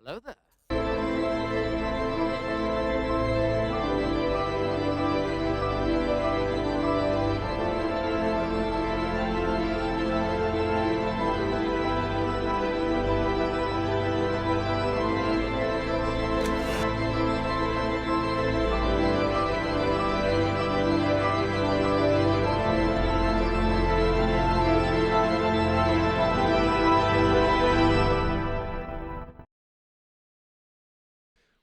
Hello there.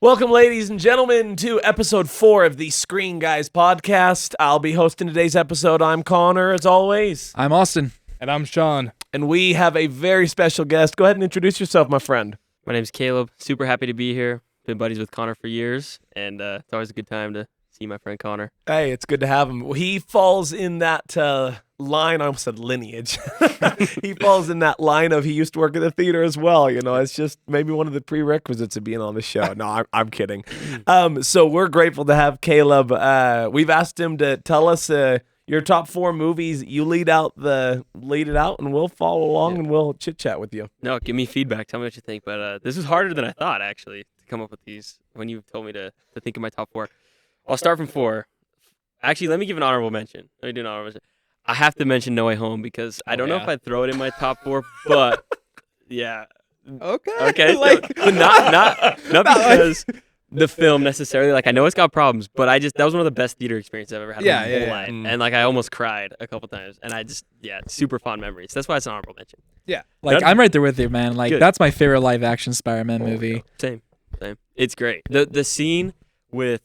Welcome, ladies and gentlemen, to episode 4 of the Screen Guys podcast. I'll be hosting today's episode. I'm Connor, as always. I'm Austin. And I'm Sean. And we have a very special guest. Go ahead and introduce yourself, my friend. My name's Caleb. Super happy to be here. Been buddies with Connor for years, and it's always a good time to see my friend Connor. Hey, it's good to have him. He falls in that line. I almost said lineage. He falls in that line of he used to work at the theater as well. You know, it's just maybe one of the prerequisites of being on the show. No, I'm kidding. So we're grateful to have Caleb. We've asked him to tell us your top 4 movies. You lead it out, and we'll follow along and we'll chit chat with you. No, give me feedback. Tell me what you think. But this was harder than I thought, actually, to come up with these when you told me to think of my top 4. I'll start from 4. Actually, let me give an honorable mention. Let me do an honorable mention. I have to mention No Way Home because I don't know if I'd throw it in my top 4, but yeah. Okay. Like, but not because the film necessarily. Like, I know it's got problems, but that was one of the best theater experiences I've ever had in my whole life. And like, I almost cried a couple times, and super fond memories. That's why it's an honorable mention. Yeah. Like, I'm right there with you, man. Like, Good. that's my favorite live action Spider-Man movie. Same. It's great. The scene with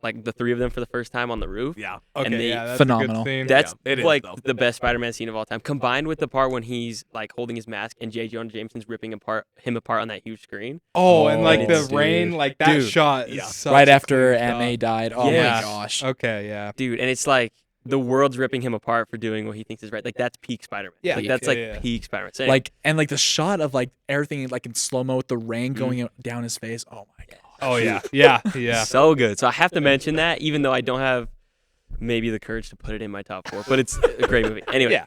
like the 3 of them for the first time on the roof. Yeah. And Okay, that's phenomenal. a good scene. That's it is, like though. the best Spider-Man scene of all time, combined with the part when he's like holding his mask and J. Jonah Jameson's ripping him apart on that huge screen. and like the dude. rain, like that Dude. shot Yeah. is such Right a after clean Aunt shot. May died. Oh Yeah. my gosh. Okay, yeah. Dude, and it's like the world's ripping him apart for doing what he thinks is right. Like, that's peak Spider-Man. Yeah. Like, that's Yeah, like yeah. peak Spider-Man. Same. Like, and like the shot of like everything like in slow-mo with the rain going down his face. Oh my god. Oh yeah. Yeah. So good. So I have to mention that, even though I don't have maybe the courage to put it in my top 4, but it's a great movie. Anyway,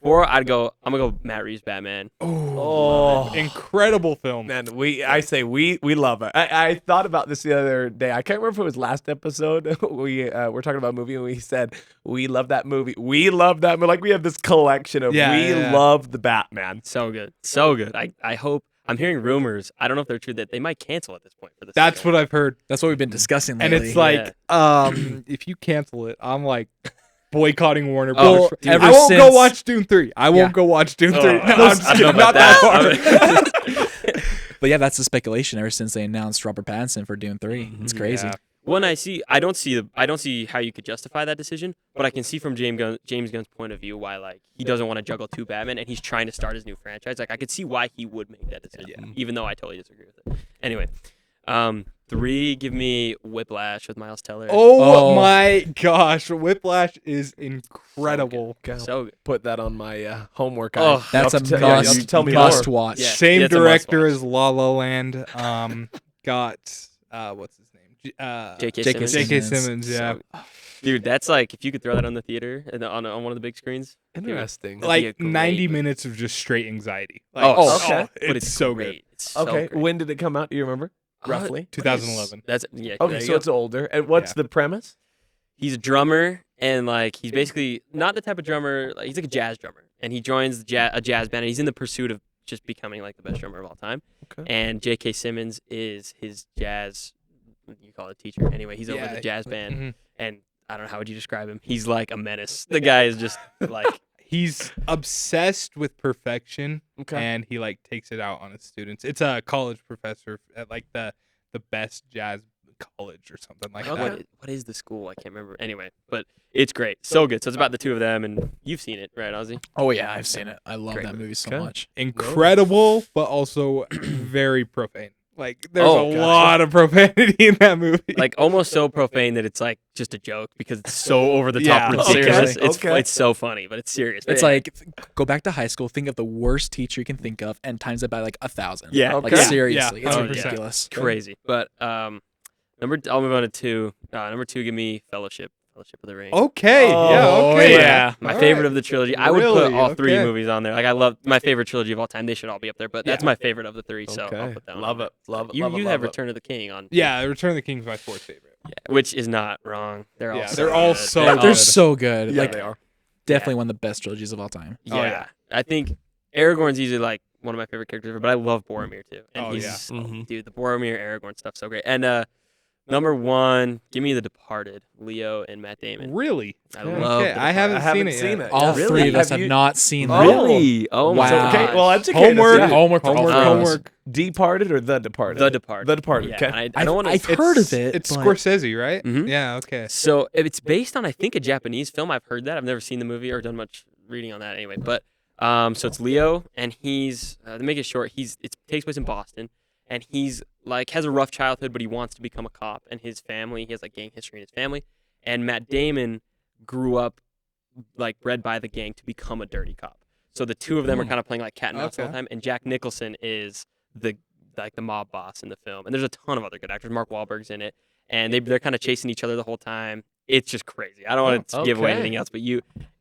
4, I'm gonna go Matt Reeves Batman. Oh, Incredible film. man, we love it. I thought about this the other day. I can't remember if it was last episode. We were talking about a movie and we said we love that movie. We love that movie. Like, we have this collection of love the Batman. So good. I hope. I'm hearing rumors. I don't know if they're true that they might cancel at this point for this. That's what I've heard. That's what we've been discussing And lately. it's like, if you cancel it, I'm like boycotting Warner Oh, Bros. dude. ever I won't go since- watch Dune 3. I won't go watch Dune 3. No, I'm just I don't kidding. know Not about that far. But yeah, that's the speculation ever since they announced Robert Pattinson for Dune 3. It's crazy. Yeah. I don't see how you could justify that decision, but I can see from James Gunn's point of view why, like, he doesn't want to juggle 2 Batman and he's trying to start his new franchise. Like, I could see why he would make that decision, even though I totally disagree with it. Anyway, 3, give me Whiplash with Miles Teller. Oh my gosh, Whiplash is incredible. So good. Put that on my homework. Oh, That's a you have to tell me more. must watch. Yeah. Same it's a director must-watch. as La La Land. Got what's his name? J.K. J.K. Simmons. J.K. Simmons. Simmons. Yeah, Dude, that's like, if you could throw that on the theater and on one of the big screens. Interesting. That'd be a like great 90 movie. minutes of just straight anxiety. Like, okay. But it's so great. good. It's so Okay, great. when did it come out? Do you remember? Roughly. 2011. That's there Okay, you so go. it's older. And what's the premise? He's a drummer, and like he's basically not the type of drummer. Like, he's like a jazz drummer, and he joins a jazz band, and he's in the pursuit of just becoming like the best drummer of all time. Okay. And J.K. Simmons is his jazz, you call it teacher. Anyway, he's over the jazz band, Mhm. and I don't know, how would you describe him? He's like a menace. The guy is just like He's obsessed with perfection, Okay. and he like takes it out on his students. It's a college professor at like the best jazz college or something like that. what is the school? I can't remember. Anyway, but it's great, so good. So it's about the 2 of them, and you've seen it, right, Ozzy? Oh yeah, I've seen it. I love Great that movie so Okay. much. Incredible, but also very profane. Like there's Oh, a gotcha. lot of profanity in that movie. Like almost so profane that it's like just a joke because it's so over the top Yeah. ridiculous. Okay, okay. It's so funny, but it's serious. It's Yeah. like, go back to high school, think of the worst teacher you can think of, and times it by like 1,000. Yeah. Like Okay. seriously, Yeah, it's 100%. ridiculous. crazy. But I'll move on to 2. Number 2, give me Fellowship. Fellowship of the Ring. Okay. Yeah. Oh, Okay. yeah. My All favorite right. of the trilogy. I would put Really? all three Okay. movies on there. Like I love my favorite trilogy of all time. They should all be up there, but that's Yeah. my favorite of the three. So I'll Okay. put that one. Love on there. it, love it, You love it, you love have it. Return of the King on. Yeah. Return of the King is my fourth favorite. Yeah, which is not wrong. They're all Yeah, so they're all good. so They're good. They're all- so good. Yeah, Like they are. definitely one of the best trilogies of all time. Yeah. Oh, yeah. I think Aragorn's easily like one of my favorite characters ever, but I love Boromir too. And Oh, he's yeah. Mhm. dude, the Boromir Aragorn stuff's so great. And number one, give me The Departed, Leo and Matt Damon. Really? I Okay. love Okay. The I haven't, Departed. seen it. Yet. All Really? three of us Have have you- not seen Oh. that. Really? Oh my Wow. gosh. Okay, well, educate Homework. us. Yeah, Yeah. homework for Homework. all of us. Homework. Departed or The Departed? The Departed. The Departed. Yeah, Okay. and I don't want I've to. heard of it. It's but- Scorsese, right? Mhm. Yeah. Okay. So it's based on, I think, a Japanese film. I've heard that. I've never seen the movie or done much reading on that anyway. But so it's Leo, and he's to make it short, it takes place in Boston, and he's like has a rough childhood, but he wants to become a cop. And his family, he has like gang history in his family. And Matt Damon grew up like bred by the gang to become a dirty cop. So the two of them are kind of playing like cat and mouse all the Okay. time. And Jack Nicholson is the mob boss in the film. And there's a ton of other good actors. Mark Wahlberg's in it, and they're kind of chasing each other the whole time. It's just crazy. I don't want to give away okay. anything else, but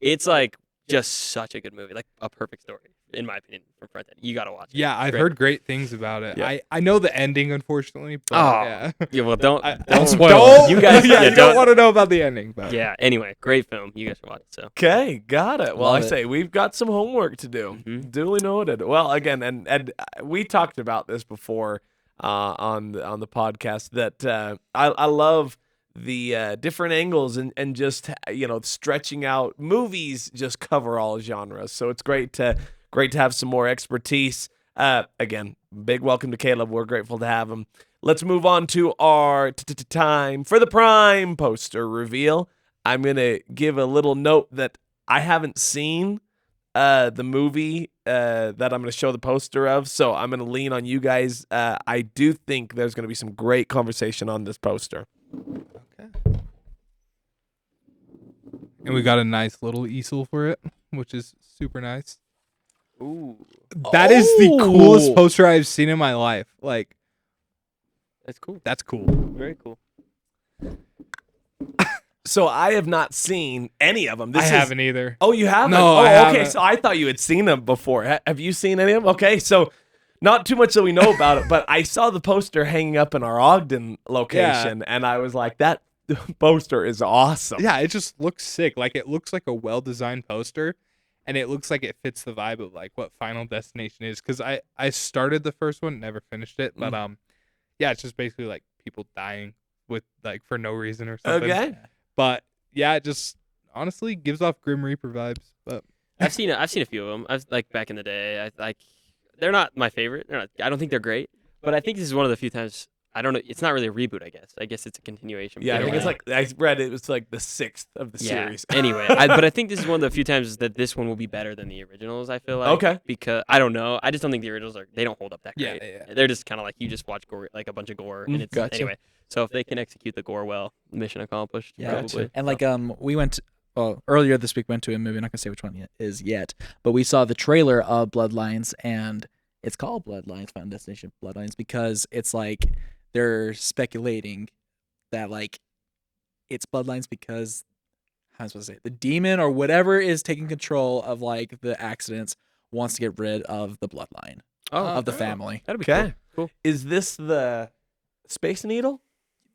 it's like just such a good movie, like a perfect story in my opinion from front to end. You got to watch it. Yeah, I've Great. heard great things about it. Yeah. I know the ending, unfortunately. But Oh. yeah. Yeah, well, don't Don't spoil Don't, You guys- yeah, yeah, you don't don't- want to know about the ending. But Yeah. Anyway, great film. You guys should watch it. So Okay, got it. Well, Love I it. say we've got some homework to do. Mhm. Duly noted. Well, again, and we talked about this before on the podcast that I love the different angles and just stretching out. Movies just cover all genres, so it's great to have some more expertise. Again, big welcome to Caleb. We're grateful to have him. Let's move on to our time for the Prime poster reveal. I'm going to give a little note that I haven't seen the movie that I'm going to show the poster of, so I'm going to lean on you guys. I do think there's going to be some great conversation on this poster. okay. And we got a nice little easel for it, which is super nice. ooh, That is the coolest Oh. poster I've seen in my life. Like, that's cool. that's cool. Very cool. So I have not seen any of them. I haven't either. Oh, you haven't? No, oh, I okay. haven't. So I thought you had seen them before. Have you seen any of them? Okay, so not too much that we know about it, but I saw the poster hanging up in our Ogden location, and I was like, that poster is awesome. Yeah, it just looks sick. Like, it looks like a well-designed poster, and it looks like it fits the vibe of like what Final Destination is. Because I started the first one, never finished it, but yeah, it's just basically like people dying with like for no reason or something. Okay. But yeah, it just honestly gives off Grim Reaper vibes. But I've seen a few of them. I've like back in the day. They're not my favorite. I don't think they're great, but I think this is one of the few times. I don't know. It's not really a reboot. I guess it's a continuation. Yeah, I but think it's anyway. like I read it was like the 6th of the Yeah. series. Anyway, but I think this is one of the few times that this one will be better than the originals. I feel like. Okay. Because I don't know. I just don't think the originals they don't hold up that Yeah, great. yeah. They're just kind of like you just watch gore, like a bunch of gore, and it's Gotcha. anyway. So if they can execute the gore well, mission accomplished. Yeah. Probably. And like we went earlier this week went to a movie. I'm not gonna say which one it is yet, but we saw the trailer of Bloodlines, and it's called Bloodlines, Final Destination Bloodlines, because it's like they're speculating that like it's Bloodlines because how am I supposed to say it? The demon or whatever is taking control of like the accidents wants to get rid of the bloodline of the family. That'd be Okay. cool. Is this the Space Needle?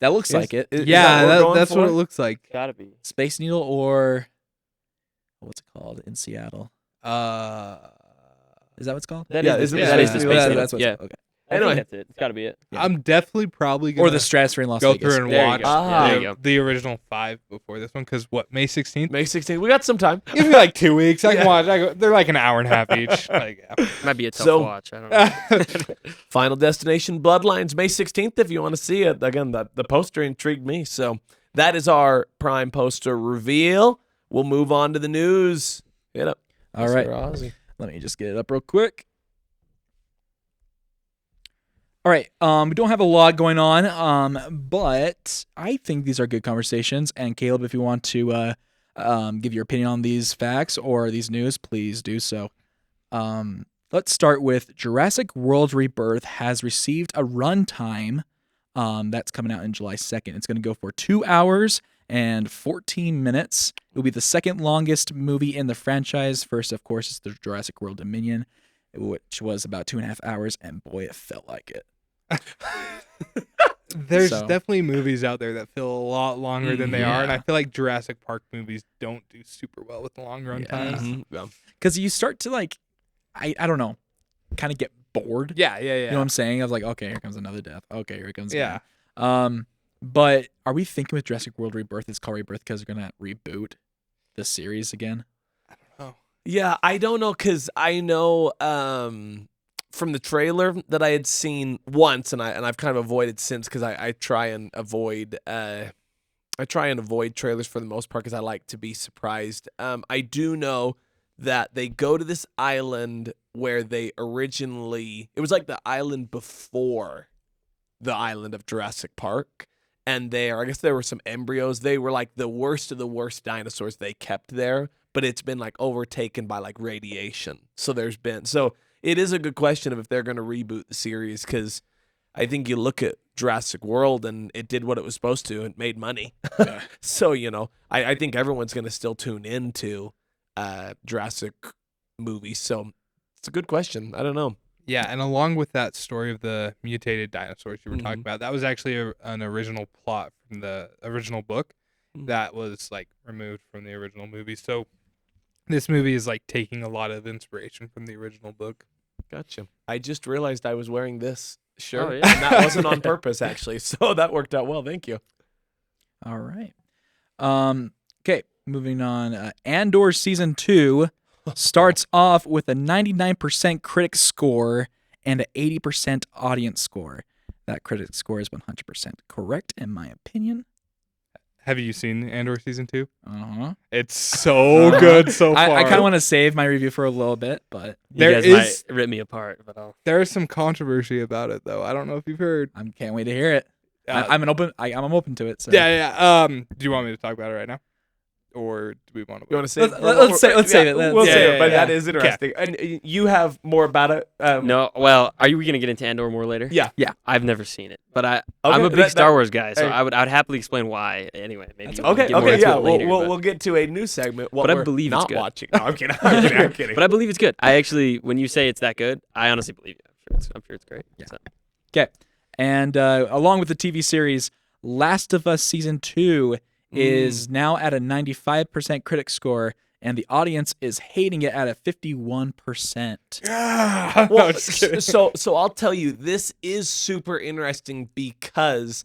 That looks like it. Is yeah, that what we're going that's what for? it looks like. Gotta be. Space Needle or what's it called in Seattle? Is that what it's called? That Yeah, is is the it space. That is the Space space. Needle? Needle. That's what's yeah. okay. Anyway. I think that's it. It's gotta be it. Yeah. I'm definitely probably gonna Or the Stratosphere in Las go Vegas. through and There you watch go. Ah. There you go. the original 5 before this one. Because what, May 16th? May 16th. We got some time. Give me like 2 weeks. I can Yeah. watch. They're like an hour and a half each. Like, Might be a tough So- watch. I don't know. Final Destination Bloodlines, May 16th, if you want to see it. Again, the poster intrigued me. So that is our Prime poster reveal. We'll move on to the news. Hit up. All right. Mr. Ozzy. Let me just get it up real quick. All right. We don't have a lot going on, but I think these are good conversations. And Caleb, if you want to give your opinion on these facts or these news, please do so. Let's start with Jurassic World Rebirth has received a runtime that's coming out in July 2nd. It's going to go for 2 hours and 14 minutes. It will be the second longest movie in the franchise. First, of course, is the Jurassic World Dominion, which was about 2.5 hours, and boy, it felt like it. There's So- definitely movies out there that feel a lot longer than they are, and I Yeah. feel like Jurassic Park movies don't do super well with the long run Yeah. times. Mhm. Yeah. Because you start to like, I don't know, kind of get bored. Yeah, yeah, yeah. You know what I'm saying? I was like, okay, here comes another death. Okay, here it comes. Yeah. Again. But are we thinking with Jurassic World Rebirth, it's called Rebirth because they're gonna reboot the series again? Oh. Yeah, I don't know because I know from the trailer that I had seen once, and I've kind of avoided since because I try and avoid trailers for the most part because I like to be surprised. I do know that they go to this island where they originally it was like the island before the island of Jurassic Park. And I guess there were some embryos. They were like the worst of the worst dinosaurs they kept there, but it's been like overtaken by like radiation. So it is a good question of if they're going to reboot the series because I think you look at Jurassic World and it did what it was supposed to. It made money. Yeah. So, I think everyone's going to still tune into Jurassic movies. So it's a good question. I don't know. Yeah, and along with that story of the mutated dinosaurs you were talking Mhm. about, that was actually an original plot from the original book Mhm. that was like removed from the original movie. So this movie is like taking a lot of inspiration from the original book. Gotcha. I just realized I was wearing this shirt, Oh, yeah. and that wasn't on purpose, actually. So that worked out well. Thank you. All right. Okay, moving on. Andor season 2 starts off with a 99% critic score and an 80% audience score. That critic score is 100% correct in my opinion. Have you seen Andor season 2? Uh-huh. It's so good so far. I kind of want to save my review for a little bit, but You There guys is- might rip me apart, but There is some controversy about it though. I don't know if you've heard. I can't wait to hear it. I'm open to it. So. Yeah. Do you want me to talk about it right now, or do we want to? You want to say? Let's save it. We'll Yeah, save yeah, it, but yeah. that is interesting. And you have more about it. no. Well, are we gonna get into Andor more later? Yeah. I've never seen it, but I'm Okay, a big that- Star Wars guy, so hey. I'd happily explain why. Anyway, maybe. That's we can Okay. get more Okay. into Yeah. it later, but- We'll get to a new segment. What But I we're believe it's not good. watching. No, I'm kidding. I'm kidding. I'm kidding. But I believe it's good. I actually, when you say it's that good, I honestly believe you. I'm sure it's great. Yeah. So. Okay. And along with the TV series, Last of Us Season 2 is now at a 95% critic score, and the audience is hating it at a 51%. Yeah. Well, No, just kidding. so I'll tell you, this is super interesting because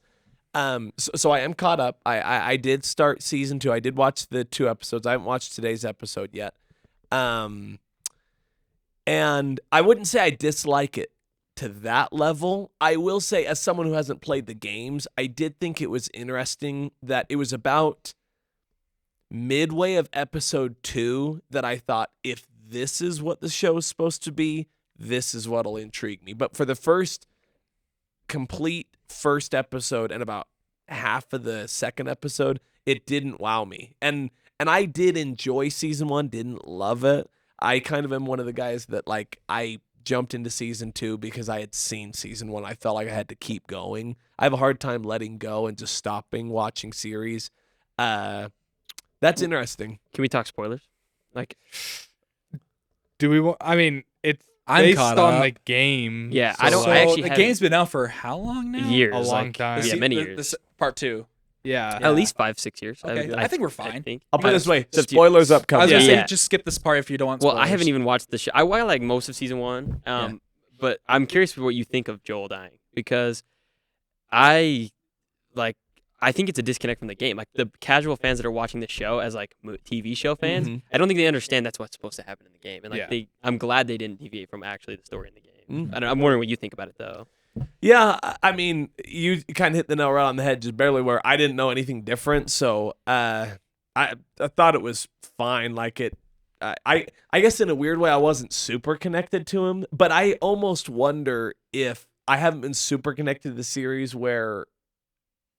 so I am caught up. I did start season 2. I did watch the 2 episodes. I haven't watched today's episode yet. And I wouldn't say I dislike it to that level. I will say, as someone who hasn't played the games, I did think it was interesting that it was about midway of episode 2 that I thought, if this is what the show is supposed to be, this is what'll intrigue me. But for the complete first episode and about half of the second episode, it didn't wow me. And I did enjoy season 1, didn't love it. I kind of am one of the guys that I jumped into season 2 because I had seen season 1. I felt like I had to keep going. I have a hard time letting go and just stopping watching series. That's interesting. Can we talk spoilers? Like, Do we want? I mean, it's I'm based caught on up. the game. Yeah, so I don't- So I actually the haven't- game's been out for how long now? years. A long like, time. Yeah, many years. This part 2. Yeah. At least 5-6 years. Okay, I think we're fine. think. I'll put it this way: It's up to you. spoilers I was upcoming. gonna Yeah. say Yeah. just skip this part if you don't want. Well, Spoilers. I haven't even watched the show. I like most of season 1. Yeah. But I'm curious what you think of Joel dying because I think it's a disconnect from the game. Like the casual fans that are watching the show as like TV show fans, Mhm. I don't think they understand that's what's supposed to happen in the game. And like Yeah. I'm glad they didn't deviate from actually the story in the game. Mhm. I'm wondering what you think about it though. Yeah, I mean, you kind of hit the nail right on the head, just barely. Where I didn't know anything different, so I thought it was fine. Like it, I guess in a weird way, I wasn't super connected to him, but I almost wonder if I haven't been super connected to the series where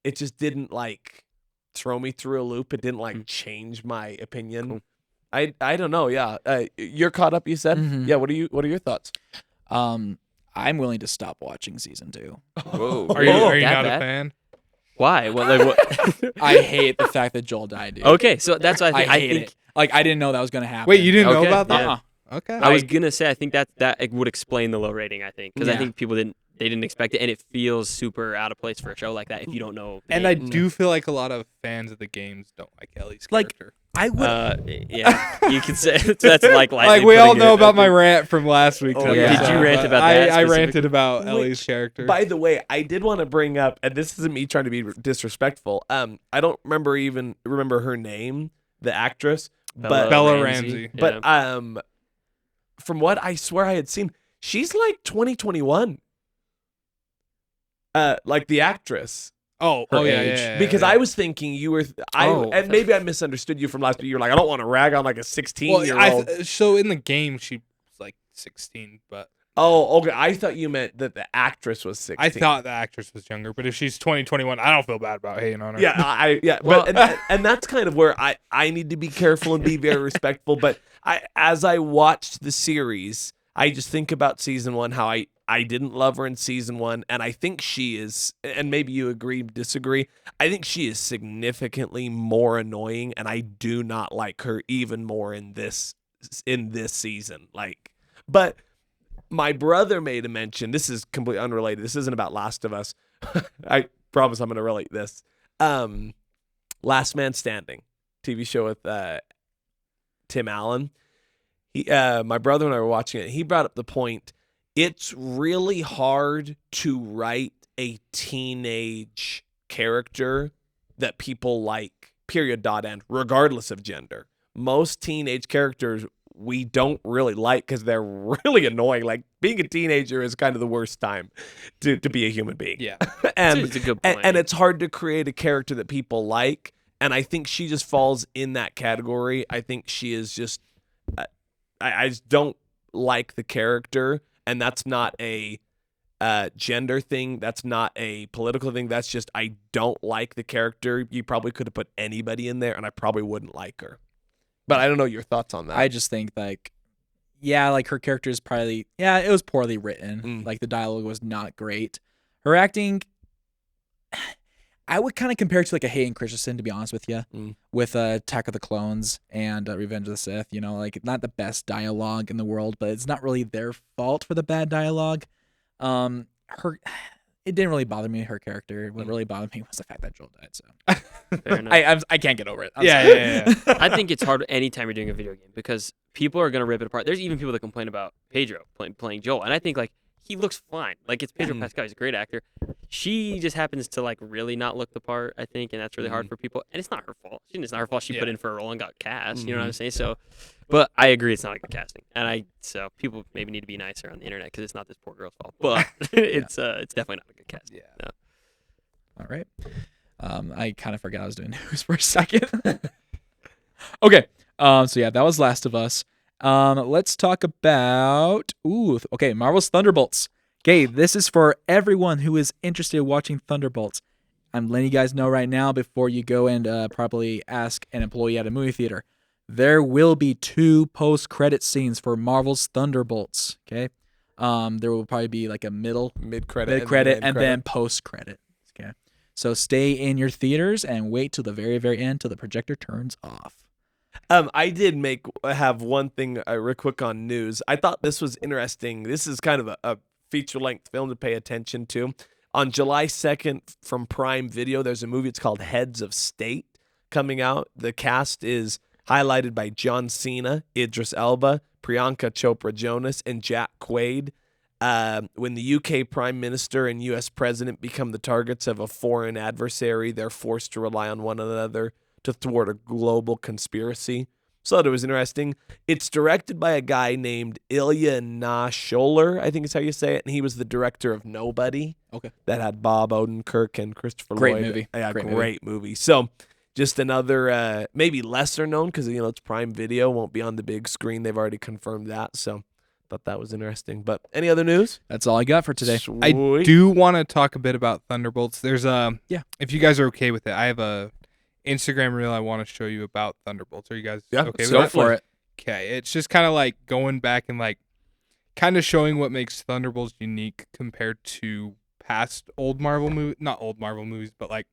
it just didn't like throw me through a loop. It didn't like change my opinion. Cool. I don't know. Yeah, you're caught up. You said. Mhm. Yeah. What are your thoughts? I'm willing to stop watching season 2. Whoa. Are you Oh, are you that not bad? a fan? Why? What? Like what? I hate the fact that Joel died, dude. Okay, so that's what I I think. I hate think it. Like, I didn't know that was gonna happen. Wait, you didn't know Okay, about that? yeah. Okay. I was gonna say I think that it would explain the low rating. I think because I Yeah. think people didn't expect it, and it feels super out of place for a show like that if you don't know. The And I game. do feel like a lot of fans of the games don't like Ellie's Like, character. I would. Yeah, you could say that's like Like we all know about my rant from last week. Oh, too, yeah. Did you so, rant but about that I ranted specifically? about Ellie's Which, character. By the way, I did want to bring up, and this isn't me trying to be disrespectful. I don't remember her name, the actress, but Bella Ramsey. but from what I swear I had seen, she's like 2021. Like the actress. oh Her yeah, age. yeah, Because yeah. I was thinking you were, Oh. and maybe I misunderstood you from last week. You were like, I don't want to rag on like a 16-year-old. So in the game she was like 16, but Oh, okay. I thought you meant that the actress was 16. I thought the actress was younger. But if she's 2021, I don't feel bad about hating on her. Yeah, Well- but and that's kind of where I need to be careful and be very respectful. But as I watched the series, I just think about season 1, how I didn't love her in season 1, and I think she is, and maybe you agree, disagree. I think she is significantly more annoying, and I do not like her even more in this season. Like, but. My brother made a mention. This is completely unrelated. This isn't about Last of Us. I promise I'm going to relate this. Last Man Standing, TV show with Tim Allen. My brother and I were watching it. He brought up the point. It's really hard to write a teenage character that people like. Period. Dot end. Regardless of gender. Most teenage characters we don't really like because they're really annoying. Like being a teenager is kind of the worst time to be a human being. Yeah. and It's a good point. and it's hard to create a character that people like. And I think she just falls in that category. I think she is just, I just don't like the character, and that's not a gender thing. That's not a political thing. That's just I don't like the character. You probably could have put anybody in there, and I probably wouldn't like her. But I don't know your thoughts on that. I just think like, yeah, like her character is probably, yeah, it was poorly written. Like the dialogue was not great. Her acting, I would kind of compare it to like a Hayden Christensen, to be honest with you, with Attack of the Clones and Revenge of the Sith. You know, like not the best dialogue in the world, but it's not really their fault for the bad dialogue. It didn't really bother me, her character. What really bothered me was the fact that Joel died. So Fair enough. I can't get over it. I'm Yeah, sorry. yeah. I think it's hard anytime you're doing a video game because people are gonna rip it apart. There's even people that complain about Pedro playing Joel, and I think like he looks fine. Like it's Pedro Pascal, he's a great actor. She just happens to like really not look the part, I think, and that's really hard for people. And it's not her fault. It's not her fault. She put in for a role and got cast. You know what I'm saying? So, but I agree, it's not like the casting, and so people maybe need to be nicer on the internet because it's not this poor girl's fault. But it's definitely not a good casting. Yeah. No. All right. I kind of forgot I was doing news for a second. Okay. So yeah, that was Last of Us. Let's talk about Marvel's Thunderbolts. Okay, this is for everyone who is interested in watching Thunderbolts. I'm letting you guys know right now before you go and probably ask an employee at a movie theater. There will be 2 post-credit scenes for Marvel's Thunderbolts. Okay, there will probably be like a mid-credit, and then post-credit. Okay, so stay in your theaters and wait till the very, very end till the projector turns off. I did have one thing real quick on news. I thought this was interesting. This is kind of a feature-length film to pay attention to. On July 2nd from Prime Video, there's a movie. It's called Heads of State coming out. The cast is highlighted by John Cena, Idris Elba, Priyanka Chopra Jonas, and Jack Quaid. When the UK Prime Minister and US President become the targets of a foreign adversary, they're forced to rely on one another to thwart a global conspiracy. So that it was interesting. It's directed by a guy named Ilya Nasholer, I think is how you say it, and he was the director of Nobody. Okay. That had Bob Odenkirk and Christopher Great Lloyd. movie. Yeah, Great movie. So just another, maybe lesser known because, it's Prime Video, won't be on the big screen. They've already confirmed that. So thought that was interesting. But any other news? That's all I got for today. Sweet. I do want to talk a bit about Thunderbolts. There's Yeah. if you guys are okay with it, I have a Instagram reel I want to show you about Thunderbolts. Are you guys okay with Go that? for it. Okay, it's just kind of like going back and like kind of showing what makes Thunderbolts unique compared to past not old Marvel movies, but like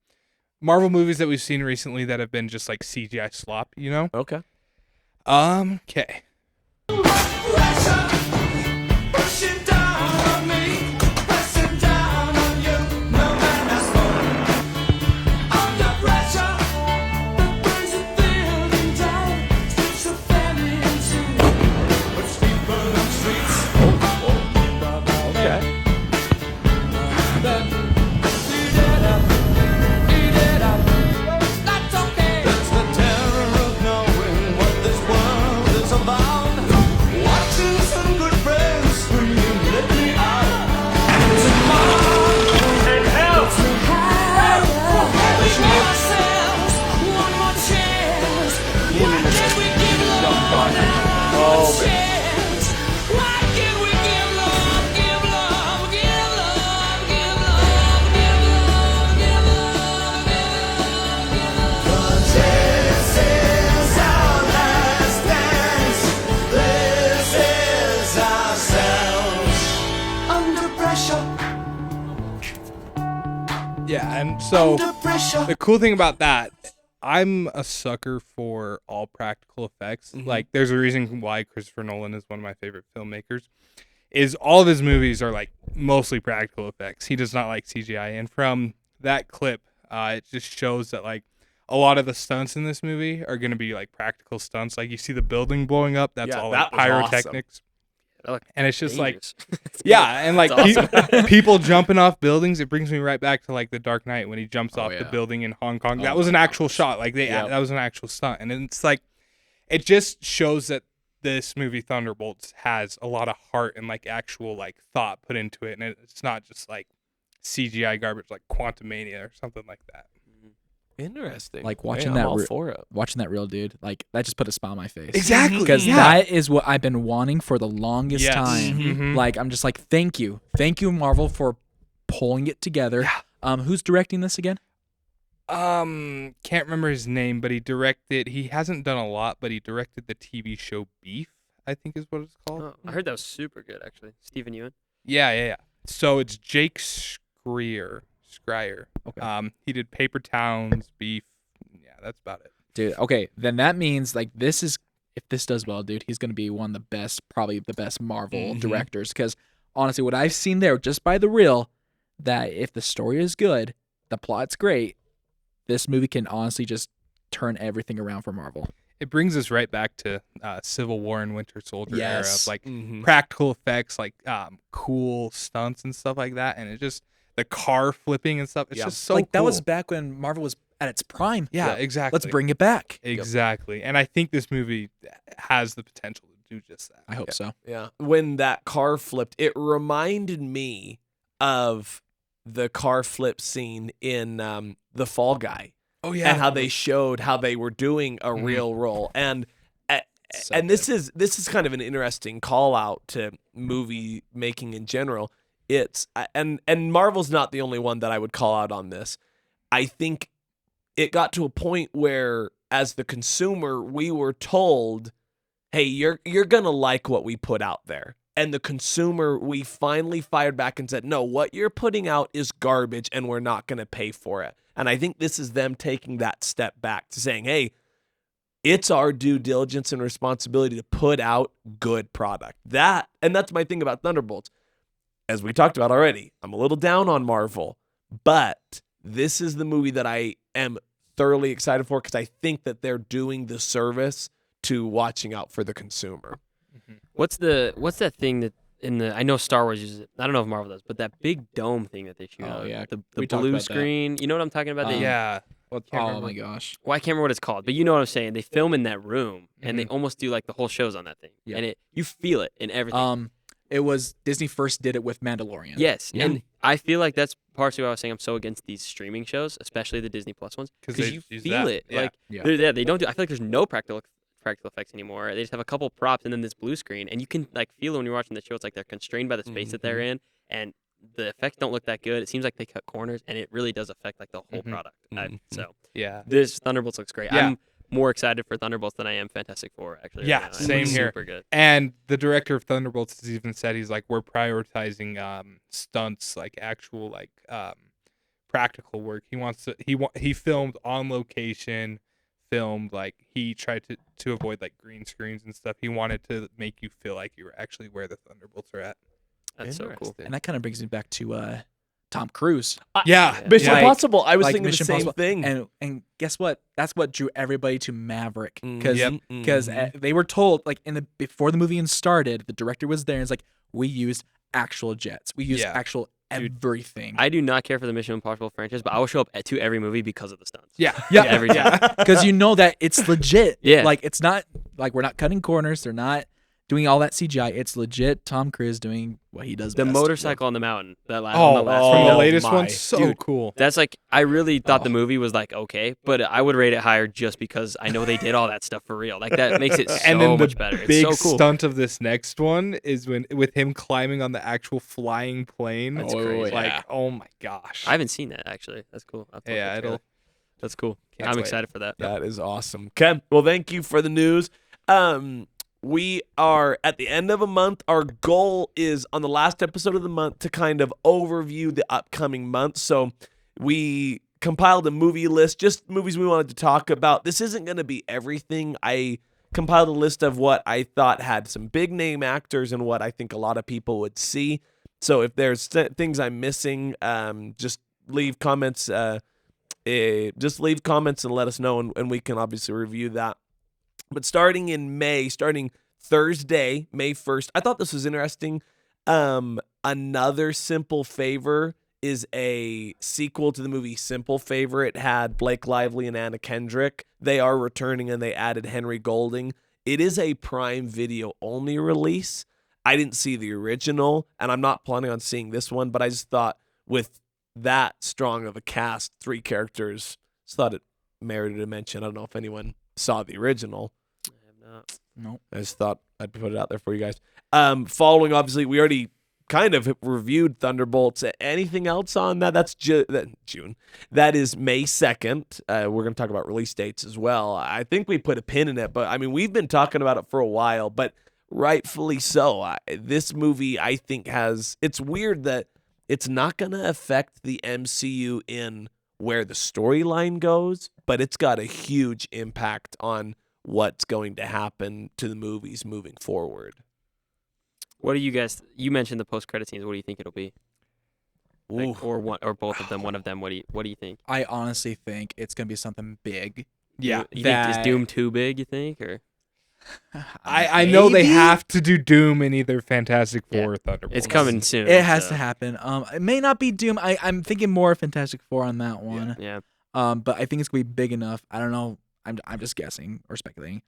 Marvel movies that we've seen recently that have been just like CGI slop, you know? Okay. Okay. Okay. Yeah, and so the cool thing about that, I'm a sucker for all practical effects. Mhm. Like, there's a reason why Christopher Nolan is one of my favorite filmmakers. Is all of his movies are like mostly practical effects. He does not like CGI, and from that clip, it just shows that like a lot of the stunts in this movie are going to be like practical stunts. Like you see the building blowing up, that's Yeah, all that like was awesome. pyrotechnics, That looked and it's just like dangerous. yeah, and like It's awesome. people jumping off buildings. It brings me right back to like The Dark Knight when he jumps Oh, off the yeah. building in Hong Kong. Oh That was my an actual gosh. shot. Like Yep. that was an actual stunt, and it's like it just shows that this movie Thunderbolts has a lot of heart and like actual like thought put into it, and it's not just like CGI garbage like Quantumania or something like that. Interesting. Like Hey, watching I'm that all re- for it. Watching that real dude, like that just put a smile on my face. Exactly, Because yeah. that is what I've been wanting for the longest Yes. time. Mhm. Like I'm just like, thank you, Marvel, for pulling it together. Yeah. Who's directing this again? Can't remember his name, but he directed. He hasn't done a lot, but he directed the TV show Beef, I think is what it's called. Oh, I heard that was super good, actually. Stephen Ewan. Yeah. So it's Jake Schreier. Okay. He did Paper Towns, Beef. Yeah, that's about it. Dude, okay, then that means like this is, if this does well, dude, he's gonna be one of the best, probably the best Marvel Mhm. directors. Because honestly, what I've seen there, just by the reel, that if the story is good, the plot's great, this movie can honestly just turn everything around for Marvel. It brings us right back to Civil War and Winter Soldier era Yes. of like Mhm. practical effects, like cool stunts and stuff like that, and it just the car flipping and stuff. It's Yeah. just so like that cool. was back when Marvel was at its prime. yeah, Yeah. exactly. Let's bring it back. exactly, and I think this movie has the potential to do just that. I hope so. Yeah. When that car flipped, it reminded me of the car flip scene in The Fall Guy. Oh And how they showed how they were doing a Mhm. real role. And So and this is kind of an interesting call out to movie making in general. It's and Marvel's not the only one that I would call out on this. I think it got to a point where as the consumer we were told, "Hey, you're going to like what we put out there." And the consumer, we finally fired back and said, "No, what you're putting out is garbage and we're not going to pay for it." And I think this is them taking that step back to saying, "Hey, it's our due diligence and responsibility to put out good product." And that's my thing about Thunderbolts. As we talked about already, I'm a little down on Marvel, but this is the movie that I am thoroughly excited for because I think that they're doing the service to watching out for the consumer. What's that thing that in the? I know Star Wars uses it. I don't know if Marvel does, but that big dome thing that they shoot Oh, on. yeah. The We talked blue about that. screen. You know what I'm talking about? yeah. Oh remember. my gosh. Well, I can't remember what it's called, but you know what I'm saying. They film in that room, and they Mhm. almost do like the whole shows on that thing, Yeah. and you feel it in everything. It was Disney first did it with Mandalorian. Yes, Yeah. and I feel like that's partially why I was saying I'm so against these streaming shows, especially the Disney Plus ones, 'Cause because they you use feel that. it. Yeah. Like Yeah. they don't do. I feel like there's no practical effects anymore. They just have a couple props and then this blue screen, and you can like feel it when you're watching the show. It's like they're constrained by the space that they're in, and the effects don't look that good. It seems like they cut corners, and it really does affect like the whole Mhm. product. So Yeah. this Thunderbolts looks great. Yeah. I'm more excited for Thunderbolts than I am Fantastic Four. Actually, Yeah, right now. I think same it's here. Super good. And the director of Thunderbolts has even said he's like, we're prioritizing stunts, like actual like practical work. He wants to. He filmed on location. Filmed like he tried to avoid like green screens and stuff. He wanted to make you feel like you were actually where the Thunderbolts are at. That's so cool. Interesting. And that kind of brings me back to Tom Cruise. Yeah, Mission yeah. Impossible. I was Like thinking Mission the same Impossible. thing. And guess what? That's what drew everybody to Maverick because Yep. they were told like before the movie even started, the director was there and it's like we used actual jets, we used Yeah. actual everything. I do not care for the Mission Impossible franchise, but I will show up to every movie because of the stunts. Yeah, Every time. Because you know that it's legit. Yeah. Like it's not like we're not cutting corners. They're not doing all that CGI. It's legit Tom Cruise doing what he does The best. motorcycle on the mountain. On the last from the Oh latest my. one, so Dude. cool. That's like I really thought the movie was like okay, but I would rate it higher just because I know they did all that stuff for real. Like that makes it so And then the much better. big It's so cool. stunt of this next one is with him climbing on the actual flying plane. That's crazy. Like, yeah. oh my gosh. I haven't seen that actually. That's cool. I'll have to look Yeah, at the trailer. That's cool. Can't I'm wait. excited for that. That is awesome. Okay. Well, thank you for the news. We are at the end of a month. Our goal is on the last episode of the month to kind of overview the upcoming month. So we compiled a movie list, just movies we wanted to talk about. This isn't going to be everything. I compiled a list of what I thought had some big name actors and what I think a lot of people would see. So if there's things I'm missing, just leave comments. Just leave comments and let us know, and we can obviously review that. But starting in May, starting Thursday, May 1st, I thought this was interesting. Another Simple Favor is a sequel to the movie Simple Favor. It had Blake Lively and Anna Kendrick. They are returning, and they added Henry Golding. It is a Prime Video only release. I didn't see the original, and I'm not planning on seeing this one, but I just thought with that strong of a cast, 3 characters, just thought it merited a mention. I don't know if anyone saw the original. I have not. Nope. I just thought I'd put it out there for you guys. Following, obviously, we already kind of reviewed Thunderbolts. Anything else on that? That's June. That is May 2nd. We're going to talk about release dates as well. I think we put a pin in it, but I mean, we've been talking about it for a while, but rightfully so. This movie, I think, it's weird that it's not going to affect the MCU in where the storyline goes, but it's got a huge impact on what's going to happen to the movies moving forward. What do you guys? You mentioned the post-credit scenes. What do you think it'll be? Like, or one, or both of them. One of them. What do you think? I honestly think it's gonna be something big. Yeah. You think is that- Doom too big? You think or? I know they Maybe? have to do Doom in either Fantastic Four or Thunderbolts. It's coming soon. It has so, to happen. It may not be Doom. I'm thinking more Fantastic Four on that one. Yeah. But I think it's gonna be big enough. I don't know. I'm just guessing or speculating.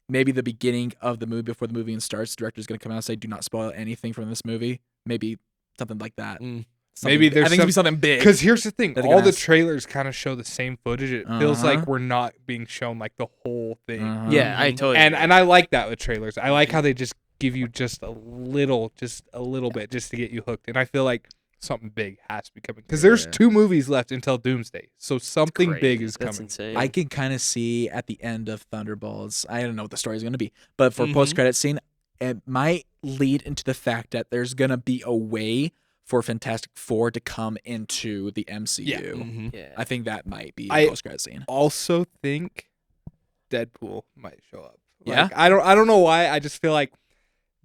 Maybe the beginning of the movie before the movie even starts, the director's gonna come out and say, "Do not spoil anything from this movie." Maybe something like that. Something Maybe big. there's I think it's gonna be something big. Because here's the thing, that they're all gonna the ask. trailers kind of show the same footage. It feels Uh-huh. like we're not being shown like the whole thing. Yeah, I totally. And agree. and I like that with trailers. I like how they just give you just a little bit just to get you hooked. And I feel like something big has to be coming because there's Yeah. 2 movies left until Doomsday, so something Crazy. big is That's coming. insane. I can kind of see at the end of Thunderbolts. I don't know what the story's going to be, but for Mhm. post-credit scene, it might lead into the fact that there's going to be a way for Fantastic Four to come into the MCU. Yeah. Mhm. yeah. I think that might be I- a post-credit scene. Also think Deadpool might show up. Yeah? I don't know why. I just feel like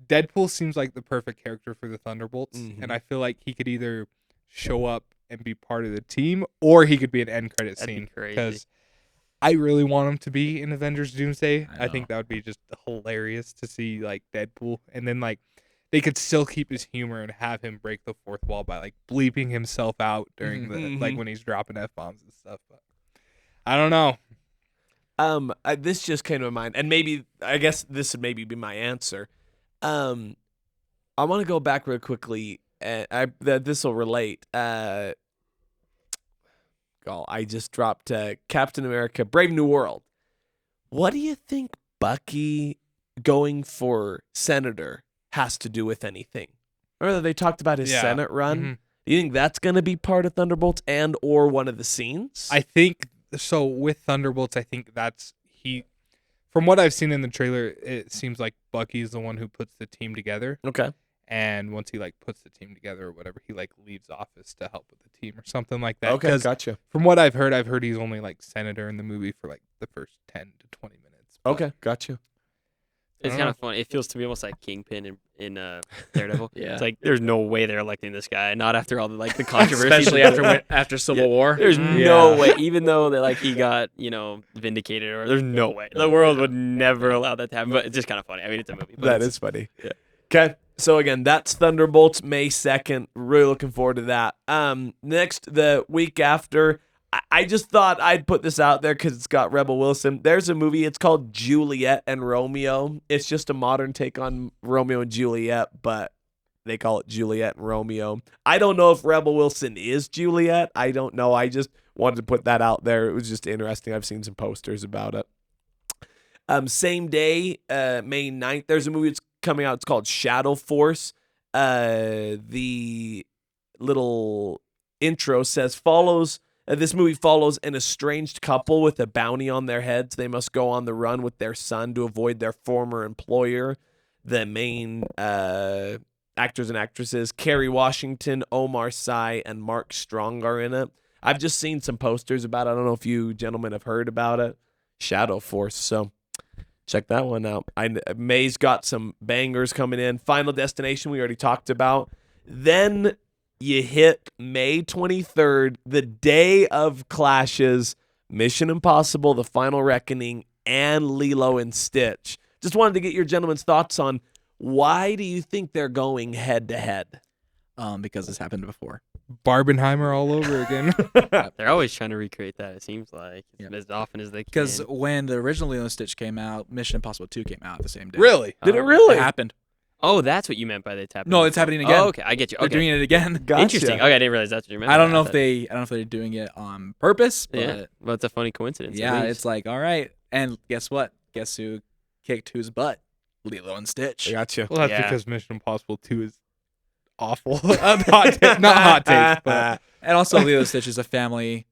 Deadpool seems like the perfect character for the Thunderbolts, Mhm. and I feel like he could either show up and be part of the team, or he could be an end credit That'd be scene. crazy. Because I really want him to be in Avengers Doomsday. I I think know. that would be just hilarious to see like Deadpool, and then like they could still keep his humor and have him break the fourth wall by like bleeping himself out during the like Mhm. when he's dropping F-bombs and stuff. But I don't know. This just came to mind, and maybe I guess this would maybe be my answer. I want to go back real quickly. This will relate. I just dropped Captain America: Brave New World. What do you think Bucky going for senator has to do with anything? Remember they talked about his Yeah. Senate run. Mhm. Do you think that's going to be part of Thunderbolts and or one of the scenes? I think so with Thunderbolts. I think that's he. From what I've seen in the trailer, it seems like Bucky is the one who puts the team together, okay. and once he like puts the team together or whatever, he like leaves office to help with the team or something like that. Okay, 'Cause gotcha. from what I've heard he's only like senator in the movie for like the first 10 to 20 minutes. But Okay, gotcha. It's I kind don't of funny. It feels to me almost like Kingpin in Daredevil. Yeah. It's like there's no way they're electing this guy. Not after all the the controversy. Especially after Civil Yeah. War. There's Mhm. no way. Even though he got vindicated, or there's no way the world would never allow that to happen. But it's just kind of funny. I mean, it's a movie. But That it's- is funny. Yeah. Okay. So again, that's Thunderbolts, May 2nd. Really looking forward to that. Next, the week after, I just thought I'd put this out there because it's got Rebel Wilson. There's a movie. It's called Juliet and Romeo. It's just a modern take on Romeo and Juliet, but they call it Juliet and Romeo. I don't know if Rebel Wilson is Juliet. I don't know. I just wanted to put that out there. It was just interesting. I've seen some posters about it. Same day, May 9th, there's a movie that's coming out. It's called Shadow Force. The little intro says this movie follows an estranged couple with a bounty on their heads. They must go on the run with their son to avoid their former employer. The main actors and actresses, Kerry Washington, Omar Sy, and Mark Strong are in it. I've just seen some posters about it. I don't know if you gentlemen have heard about it. Shadow Force. So check that one out. May's got some bangers coming in. Final Destination, we already talked about. Then you hit May 23rd, the day of clashes, Mission Impossible, The Final Reckoning, and Lilo and Stitch. Just wanted to get your gentlemen's thoughts on why do you think they're going head to head? Because this happened before. Barbenheimer all over again. They're always trying to recreate that. It seems like Yeah. as often as they can. Because when the original Lilo and Stitch came out, Mission Impossible 2 came out the same day. Really? Did it Oh. really? It happened. Oh, that's what you meant by they tapping. No, it's happening again. Oh, okay, I get you. They're Okay, doing it again. Gotcha. interesting. Okay, I didn't realize that's what you meant. I don't know if thought- they're doing it on purpose, but Yeah, well, it's a funny coincidence. at yeah, least. it's like, all right. And guess what? Guess who kicked whose butt? Lilo and Stitch. I gotcha. Well, that's Yeah. because Mission Impossible 2 is awful. Not hot take, but And also, Lilo and Stitch is a family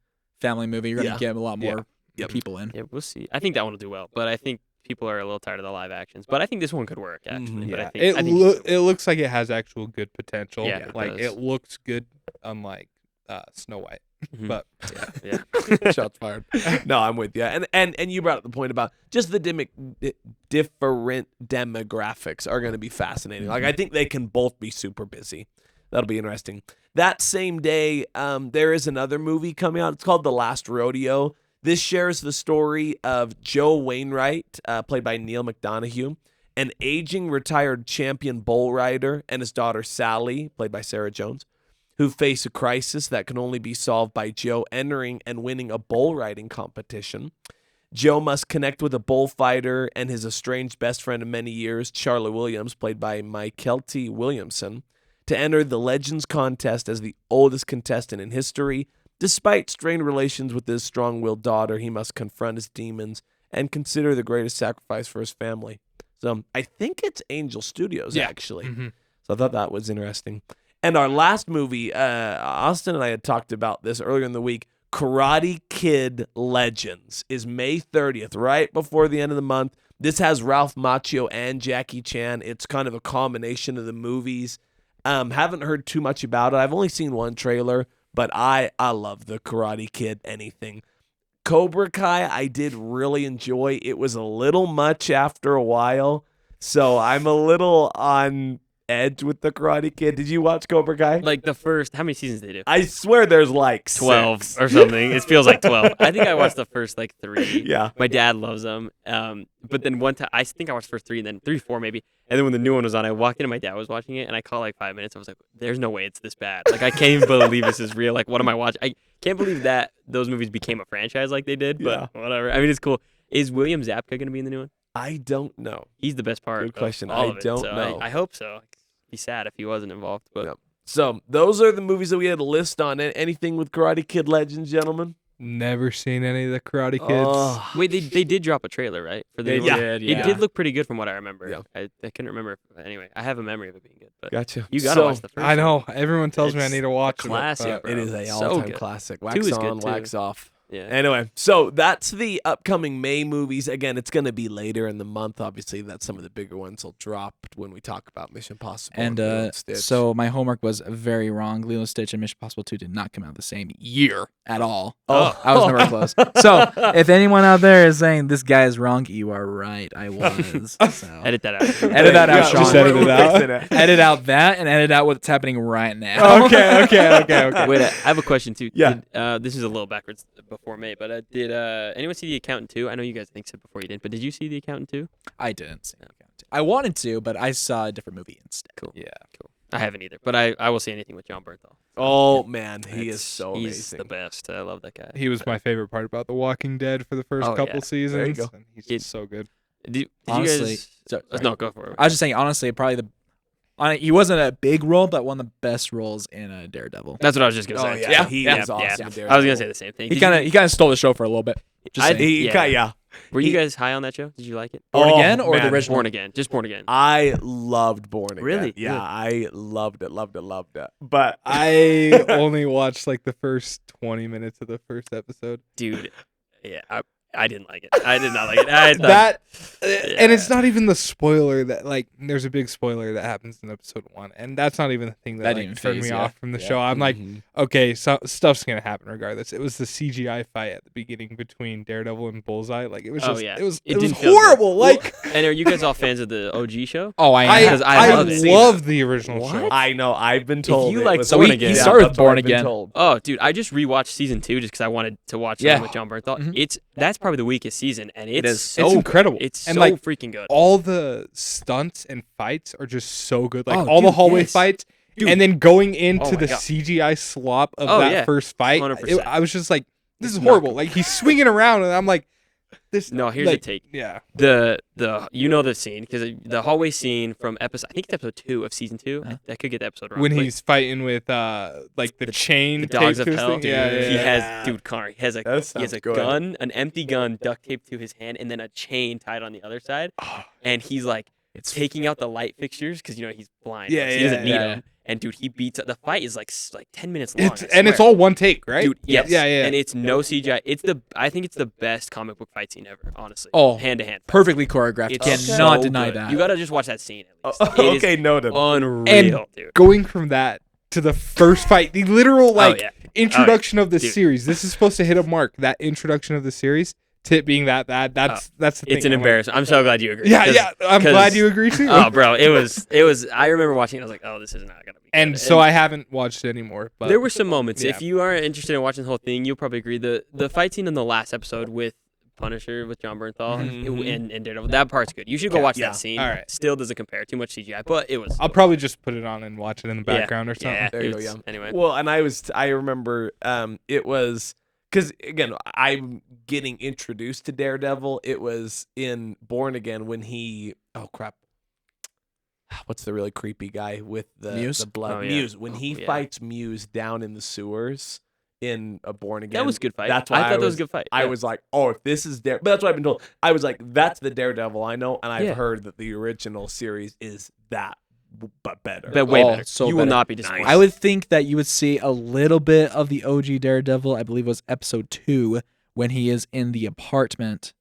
movie. You're gonna Yeah. get a lot more Yep. people in. Yeah, we'll see. I think that one will do well, but I think people are a little tired of the live actions. But I think this one could work actually. Mhm. But yeah, I think it looks like it has actual good potential. Yeah, it like does. it looks good, unlike Snow White. Mhm. But yeah. Shots fired. No, I'm with you. And you brought up the point about just the different demographics are going to be fascinating. Like I think they can both be super busy. That'll be interesting. That same day, there is another movie coming out. It's called The Last Rodeo. This shares the story of Joe Wainwright, played by Neil McDonough, an aging retired champion bull rider, and his daughter Sally, played by Sarah Jones, who face a crisis that can only be solved by Joe entering and winning a bull riding competition. Joe must connect with a bullfighter and his estranged best friend of many years, Charlie Williams, played by Mykelti Williamson, to enter the Legends contest as the oldest contestant in history. Despite strained relations with his strong-willed daughter, he must confront his demons and consider the greatest sacrifice for his family. So I think it's Angel Studios, Yeah. actually. Mhm. So I thought that was interesting. And our last movie, Austin and I had talked about this earlier in the week. Karate Kid Legends is May 30th, right before the end of the month. This has Ralph Macchio and Jackie Chan. It's kind of a combination of the movies. Haven't heard too much about it. I've only seen one trailer, but I love the Karate Kid anything. Cobra Kai, I did really enjoy. It was a little much after a while, so I'm a little on edge with the Karate Kid. Did you watch Cobra Kai? Like the first, how many seasons did they do? I swear there's like 12 6. or something. It feels like 12. I think I watched the first like 3. Yeah. My dad loves them. But then one time, I think I watched the first 3 and then 3, 4 maybe. And then when the new one was on, I walked in and my dad was watching it and I caught like 5 minutes. I was like, there's no way it's this bad. Like, I can't even believe this is real. Like, what am I watching? I can't believe that those movies became a franchise like they did, but whatever. I mean, it's cool. Is William Zabka going to be in the new one? I don't know. He's the best part. Good of question. all I of it, don't so know. I hope so. It'd be sad if he wasn't involved, but Yep. So those are the movies that we had a list on. Anything with Karate Kid Legends, gentlemen? never seen any of the Karate Kids. Oh, wait, they did drop a trailer, right? For the They new one? did, It yeah. did look pretty good from what I remember. Yeah. I couldn't remember. Anyway, I have a memory of it being good, but gotcha. you gotta watch the first. I know. Everyone tells me I It's need to watch a classic, it. bro. It is a So all-time good. classic. 2 Wax is on, good, too. wax off. Yeah. Anyway, so that's the upcoming May movies. Again, it's going to be later in the month. Obviously, that's some of the bigger ones will drop when we talk about Mission Possible And Lilo and Stitch. so my homework was very wrong. Lilo and Stitch and Mission Possible 2 did not come out the same year at all. Oh. I was nowhere close. So if anyone out there is saying this guy is wrong, you are right. I was. So. Edit that out. Edit that out, Sean. Just edit it out. fixing it. Edit out that and edit out what's happening right now. Okay. Wait, I have a question too. Yeah. This is a little backwards before May, but did anyone see The Accountant 2? I know you guys think so before you didn't, but did you see The Accountant 2? I didn't see it. I wanted to, but I saw a different movie instead. Cool. Yeah. Cool. I haven't either, but I will see anything with John Bernthal. Oh, man. He is It's- so he's amazing. the best. I love that guy. He was my favorite part about The Walking Dead for the first Oh, couple yeah. seasons. There you go. And he's It- just so good. Did Honestly, you guys? so- No, go for it. I was just saying, honestly, probably he wasn't a big role, but one of the best roles in Daredevil. That's what I was just gonna Oh, say. yeah. He yeah, is awesome. yeah. in Daredevil. I was gonna say the same thing. He Did kind you- of stole the show for a little bit. Just saying. Yeah. Were you he- guys high on that show? Did you like it? Born Oh, Again or the man. original? Born Again. Just Born Again. I loved Born Again. Really? Yeah, Good. I loved it. But I only watched like the first 20 minutes of the first episode. Dude, yeah, I didn't like it. I did not like it. I thought, That and it's not even the spoiler that like there's a big spoiler that happens in episode 1, and that's not even the thing that That like, didn't turned phase me ya. off from the Yeah. show. I'm like, Mhm. okay, so stuff's gonna happen regardless. It was the CGI fight at the beginning between Daredevil and Bullseye. Like it was Oh, just yeah. it was It didn't feel horrible. good. Like and are you guys all fans of the OG show? Oh, I am. I Because I love it. love the original What? show. I know. I've been told. you it like was- Born he Again. started with that's what Born I've been Again. told. Oh, dude, I just rewatched season 2 just because I wanted to watch Yeah. it with John Bernthal. Mhm. That's probably the weakest season, and it's is. so It's good. incredible. It's And, so like, freaking good. All the stunts and fights are just so good. Like Oh, all the dude, hallway yes. fights, Dude. and then going into Oh my the God. CGI slop of Oh, that yeah. first fight. 100%. I was just like, this It's is not horrible. good. Like he's swinging around, and I'm like, this. No, here's like, a take. Yeah. The you know the scene because the hallway scene from episode, I think it's episode 2 of season 2. Huh? I could get the episode wrong. When but he's fighting with like the chain the dogs of taped to his hell, thing. Yeah, yeah, he yeah. has Connor. He has That he has sounds a good. gun, an empty gun, duct taped to his hand, and then a chain tied on the other side. And he's like taking out the light fixtures because he's blind. Yeah, so he doesn't yeah, need yeah. them. And dude, he beats. The fight is like 10 minutes long. It's all one take, right? Dude, yes. Yeah, yeah. And it's no CGI. I think it's the best comic book fight scene ever, honestly. Oh, hand to hand. perfectly choreographed. It's Cannot so deny good. that. You gotta just watch that scene at least. Oh, It is okay, noted. unreal, dude. Going from that to the first fight, the literal like yeah. introduction of the Dude. series. This is supposed to hit a mark. That introduction of the series, to it being that's the thing. It's an I'm like, embarrassment. I'm so glad you agree. Yeah, 'cause- yeah. I'm 'cause- glad you agree too. Oh, bro, it was. I remember watching it. I was like, oh, this is not gonna be. and good. so I haven't watched it anymore. But there were some moments. yeah. If you are interested in watching the whole thing, you'll probably agree. The fight scene in the last episode with Punisher with John Bernthal Mhm. and Daredevil, that part's good. You should go watch Yeah. that scene. All right. Still doesn't compare too much CGI, but it was. I'll probably just put it on and watch it in the Yeah, background or something. Yeah, There you go, it's- yeah. Anyway, Well, and I remember it was because again I'm getting introduced to Daredevil. It was in Born Again when he what's the really creepy guy with Muse? the blood Oh, yeah. Muse when he Yeah. fights Muse down in the sewers in a Born Again. that was a good fight. That's why I thought that was a good fight. I Yeah. was like, oh, if this is but that's what I've been told. I was like, that's the Daredevil I know, and I've Yeah. heard that the original series is that, but better. But way Oh, better. so you will better. not be disappointed. I would think that you would see a little bit of the OG Daredevil. I believe it was episode 2 when he is in the apartment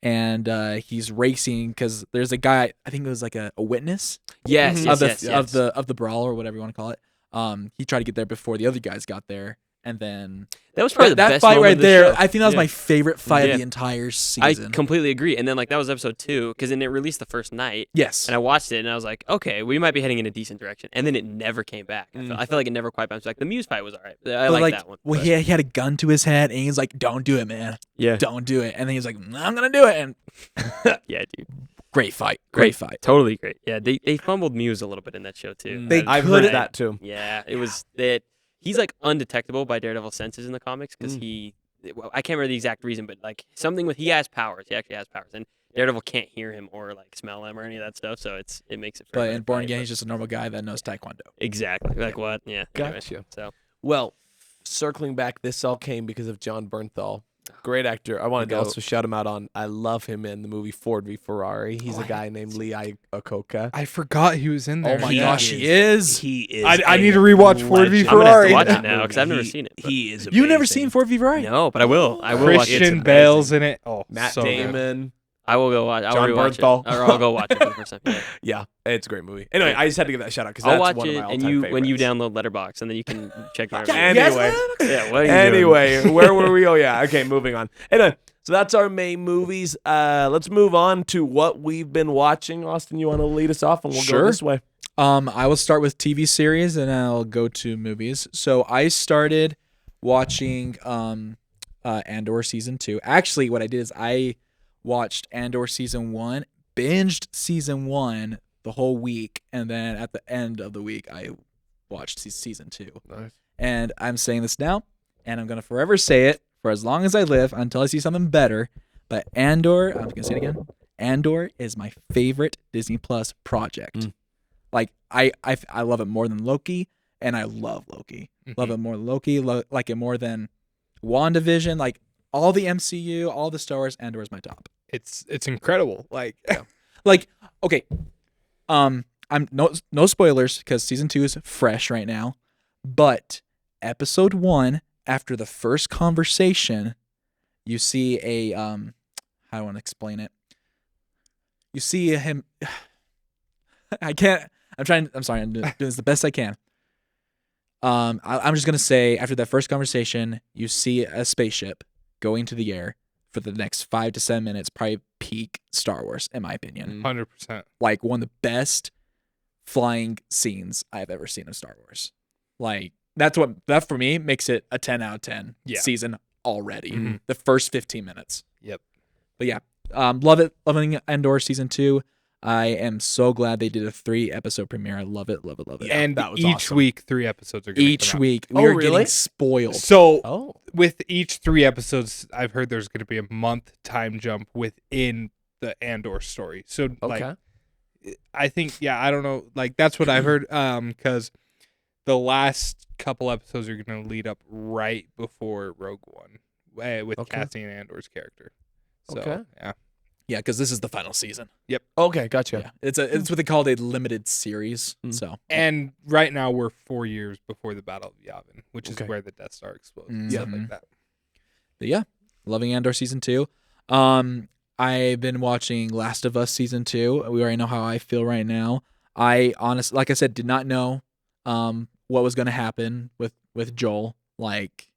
and he's racing because there's a guy. I think it was like a witness Yes, Mhm. yes, of the yes, yes. of the brawl or whatever you want to call it. He tried to get there before the other guys got there, and then That was probably the that best fight moment right of the there. show. I think that was Yeah. my favorite fight Yeah. of the entire I season. completely agree. And then that was episode 2 because then it released the first night. Yes. And I watched it and I was like, okay, we might be heading in a decent direction. And then it never came back. I felt like it never quite bounced back. The Muse fight was all right. I But like that one. Well, but- he had a gun to his head, and he's like, "Don't do it, man. yeah. Don't do it." And then he's like, "I'm gonna do it." And Yeah, dude. great fight. Great fight. Totally great. Yeah, they fumbled Muse a little bit in that show too. They I've could- heard that too. Yeah, it was that he's like undetectable by Daredevil's senses in the comics because I can't remember the exact reason, but like something with he has powers. He actually has powers, and Daredevil can't hear him or like smell him or any of that stuff. So it makes it. for a But better in Born fight, Again, but- he's just a normal guy that knows Taekwondo. exactly like what? Yeah. Anyway, Gotcha. so Well, circling back, this all came because of John Bernthal. Great actor. I wanted to Goat. also shout him out on. I love him in the movie Ford v Ferrari. He's a guy named Lee Iacocca. I forgot he was in there. Oh my He gosh, he is. He is. I need a to rewatch Ford v legend. I'm gonna have to Ferrari. watch That it now because I've never seen it. but- He is. You've never amazing. seen Ford v Ferrari? No, but I will. I will watch it. Christian It's Bale's in it. Oh, Matt so good. Damon. I will go watch. I'll John rewatch Bernthal. it. Or I'll go watch it for the first time. Yeah. Yeah, it's a great movie. Anyway, I just had to give that a shout out because I'll that's watch one it, of my and all-time when you favorites. download Letterboxd, and then you can check my Yeah, review. anyway. Yeah, what are you doing? Anyway, where were we? Oh yeah. Okay, moving on. Anyway, so that's our main movies. Let's move on to what we've been watching. Austin, you want to lead us off, and we'll go Sure. this way. I will start with TV series and I'll go to movies. So I started watching Andor season 2. Actually, what I did is I watched Andor season 1, binged season 1 the whole week, and then at the end of the week I watched season 2. Nice. And I'm saying this now, and I'm gonna forever say it for as long as I live until I see something better. But Andor, I'm gonna say it again. Andor is my favorite Disney Plus project. Mm. Like I love it more than Loki, and I love Loki. Love it more than Loki. Like it more than WandaVision. Like all the MCU, all the Star Wars. Andor is my top. It's incredible. Like Like okay, I'm no spoilers because season 2 is fresh right now, but episode 1 after the first conversation, you see a how do I want to explain it? You see him. I can't. I'm sorry. I'm doing this the best I can. I'm just gonna say after that first conversation, you see a spaceship going to the air for the next 5 to 7 minutes, probably peak Star Wars, in my opinion. 100%. Like one of the best flying scenes I've ever seen in Star Wars. Like that for me makes it a 10 out of 10 Yeah. season already. Mhm. The first 15 minutes. Yep. But yeah, love it. Loving Andor season 2. I am so glad they did a 3-episode premiere. I love it, love it, love it. Yeah, and that was each awesome. week 3 episodes are going to Each come out. week Oh, we're really? getting spoiled. So Oh. with each 3 episodes, I've heard there's going to be a month time jump within the Andor story. So Okay. like, I think I don't know. Like that's what I've heard. Because the last couple episodes are going to lead up right before Rogue One, with Okay. Cassian Andor's character. So, Okay. yeah. Yeah, because this is the final season. Okay, gotcha. Yeah, it's what they called a limited series. Mm. So And right now we're 4 years before the Battle of Yavin, which is Okay. where the Death Star explodes Mhm. and stuff like that. But yeah, loving Andor season 2. I've been watching Last of Us season 2. We already know how I feel right now. I honestly, like I said, did not know what was going to happen with Joel. Like,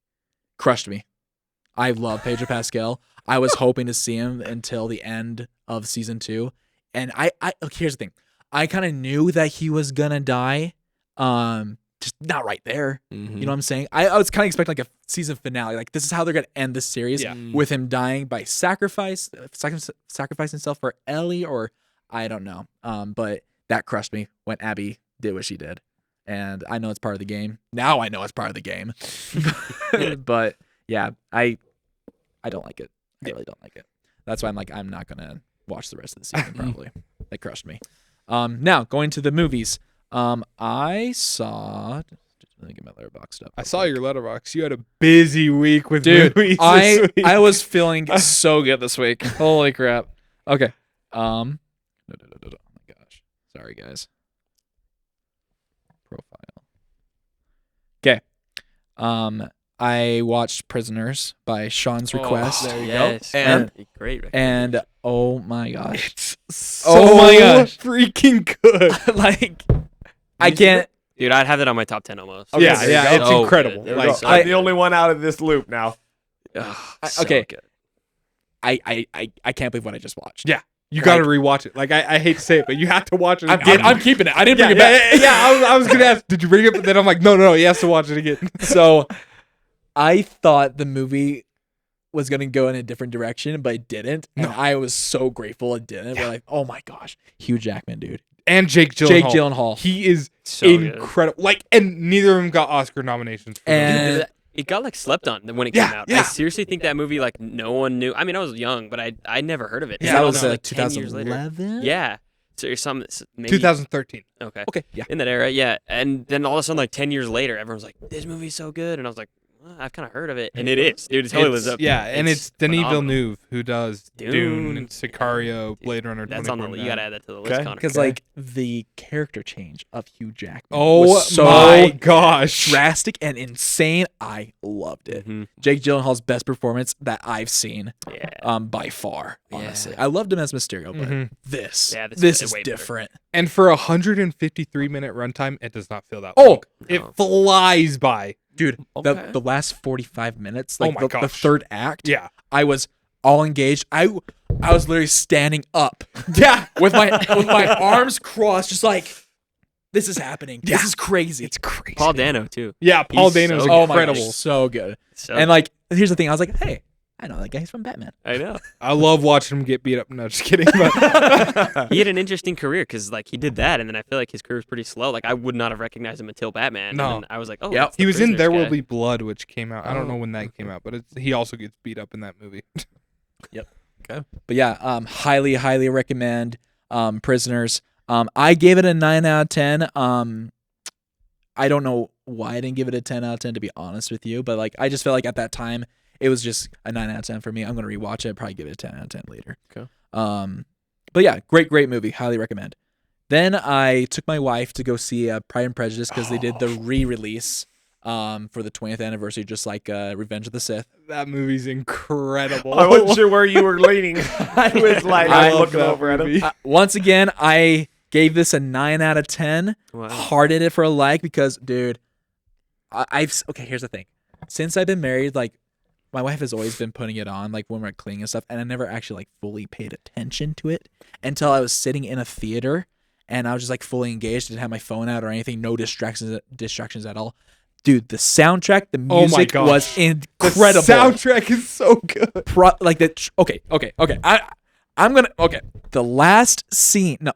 crushed me. I love Pedro Pascal. I was hoping to see him until the end of season 2, and I look, here's the thing. I kind of knew that he was gonna die. Just not right there. Mhm. You know what I'm saying? I was kind of expecting like a season finale. Like this is how they're gonna end this series Yeah. with him dying by sacrificing himself for Ellie, or I don't know. But that crushed me when Abby did what she did, and I know it's part of the game. Now I know it's part of the game. But yeah, I don't like it. I really don't like it. That's why I'm not gonna watch the rest of the season. Probably that crushed me. Now going to the movies. I saw. Let me get my letterboxd up. I saw your letterbox. You had a busy week with Dude, movies this week. I was feeling so good this week. Holy crap. Okay. Oh my gosh. Sorry guys. Profile. Okay. I watched Prisoners by Sean's request. there you Yes, go. great. And oh my gosh. So Oh my gosh. freaking good. Like I can't Dude, I'd have it on my top 10 almost. Okay, yeah, there you yeah, go. it's So incredible. good. Like, So I'm the only one out of this loop now. Ugh, I- so okay. good. I can't believe what I just watched. Yeah, you got to rewatch it. Like I hate to say it, but you have to watch it. I'm keeping it. I didn't yeah, bring it back. I was gonna ask, did you bring it? But then I'm like, no, he has to watch it again. So I thought the movie was going to go in a different direction, but it didn't. And I was so grateful it didn't. We're like, oh my gosh, Hugh Jackman, dude. And Jake Gyllenhaal. Jake Gyllenhaal. He is So good. incredible. Like, and neither of them got Oscar nominations. For And- Dude, it got like slept on when it Yeah, came out. yeah. I seriously think that movie like no one knew. I mean, I was young, but I never heard of it. Yeah, that Until was now, like 10 years later. 2011? Yeah. So you're some maybe 2013. Okay. Okay, yeah. In that era, yeah. And then all of a sudden, like 10 years later, everyone's like, "This movie's so good," and I was like, I've kind of heard of it, and it is, dude. It totally lives up. Yeah, to it. and it's Denis phenomenal. Villeneuve who does Dune and Dude. Sicario, Blade Runner. That's on the. You gotta add that to the list, Okay. Connor. Because like the character change of Hugh Jackman Oh was so my gosh! drastic and insane. I loved it. Mhm. Jake Gyllenhaal's best performance that I've seen, Yeah. by far. Yeah. Honestly, I loved him as Mysterio, but Mhm. this, Yeah, this this is is way better. different. And for a 153-minute runtime, it does not feel that Oh, long. It No. flies by. Dude, Okay. the last 45 minutes, Oh like my the gosh. third act, Yeah. I was all engaged. I was literally standing up Yeah. with my arms crossed, just like, this is happening. This is crazy. It's crazy. Paul Dano too. Yeah, Paul He's Dano's so Oh my incredible. gosh, so good. So, And like, here's the thing. I was like, hey, I know that guy. He's from Batman. I know I love watching him get beat up. No, just kidding. But he had an interesting career because like he did that, and then I feel like his career was pretty slow. Like I would not have recognized him until Batman. No. And then I was like, oh, Yep. that's the he was in Prisoners There Will guy. Be Blood, which came out. I don't Oh, know when that came out, but he also gets beat up in that movie. But yeah, highly, highly recommend Prisoners. I gave it a 9 out of 10. I don't know why I didn't give it a 10 out of 10, to be honest with you, but like I just felt like at that time it was just a 9 out of 10 for me. I'm gonna rewatch it, probably give it a 10 out of 10 later. Okay. But yeah, great movie. Highly recommend. Then I took my wife to go see Pride and Prejudice because they did the re-release for the 20th anniversary, just like Revenge of the Sith. That movie's incredible. I wasn't sure where you were leaning. I was like, I I'm love looking that over at him. movie. Once again, I gave this a 9 out of 10. Wow. Hearted it for a like because, dude, okay. Here's the thing: since I've been married, like my wife has always been putting it on, like when we're cleaning and stuff, and I never actually like fully paid attention to it until I was sitting in a theater and I was just like fully engaged, didn't have my phone out or anything, no distractions at all. Dude, the soundtrack, the Oh my music gosh. was The incredible. soundtrack is so good. Okay. I'm gonna the last scene, no,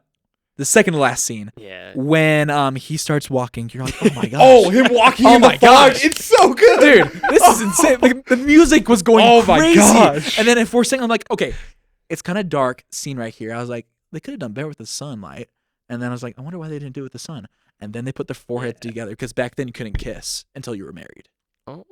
the second to last scene. Yeah. When he starts walking, you're like, oh my gosh. Oh, him walking Oh in the my fog. gosh. It's so good. Dude, this is insane. Like the music was going Oh my crazy. gosh. And then if we're saying, I'm like, okay, it's kind of dark scene right here. I was like, they could have done better with the sunlight. And then I was like, I wonder why they didn't do it with the sun. And then they put their forehead together because back then you couldn't kiss until you were married. Oh.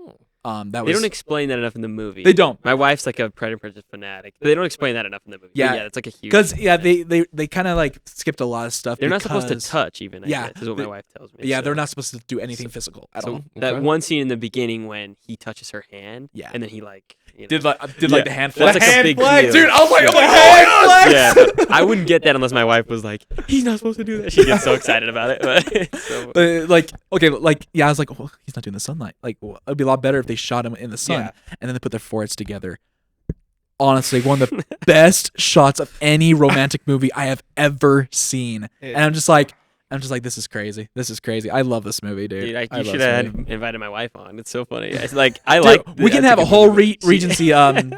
That They was don't explain that enough in the movie. they don't. My wife's like a Pride and Prejudice fanatic. They don't explain that enough in the movie. But Yeah. yeah, it's like a huge. Because yeah, thing. they kind of like skipped a lot of stuff. They're not supposed to because- touch even. I Yeah, guess, is what they- my wife tells me. Yeah, so. they're not supposed to do anything physical at So all. that Okay. one scene in the beginning when he touches her hand. Yeah. And then he like Did like Yeah. the hand That's flex. like a hand big flex. deal. Dude, I was like, Yeah. oh my god, Yeah, but I wouldn't get that unless my wife was like, he's not supposed to do that. She gets so excited about it. But so, Like okay, like yeah, I was like, well, he's not doing the sunlight. Like, well, it'd be a lot better if they shot him in the sun, Yeah. and then they put their foreheads together. Honestly, one of the best shots of any romantic movie I have ever seen, and I'm just like, this is crazy. This is crazy. I love this movie, dude. dude, I you love should this have movie. invited my wife on. It's so funny. It's like I Dude, like. we can that's have a good whole movie, but she- Regency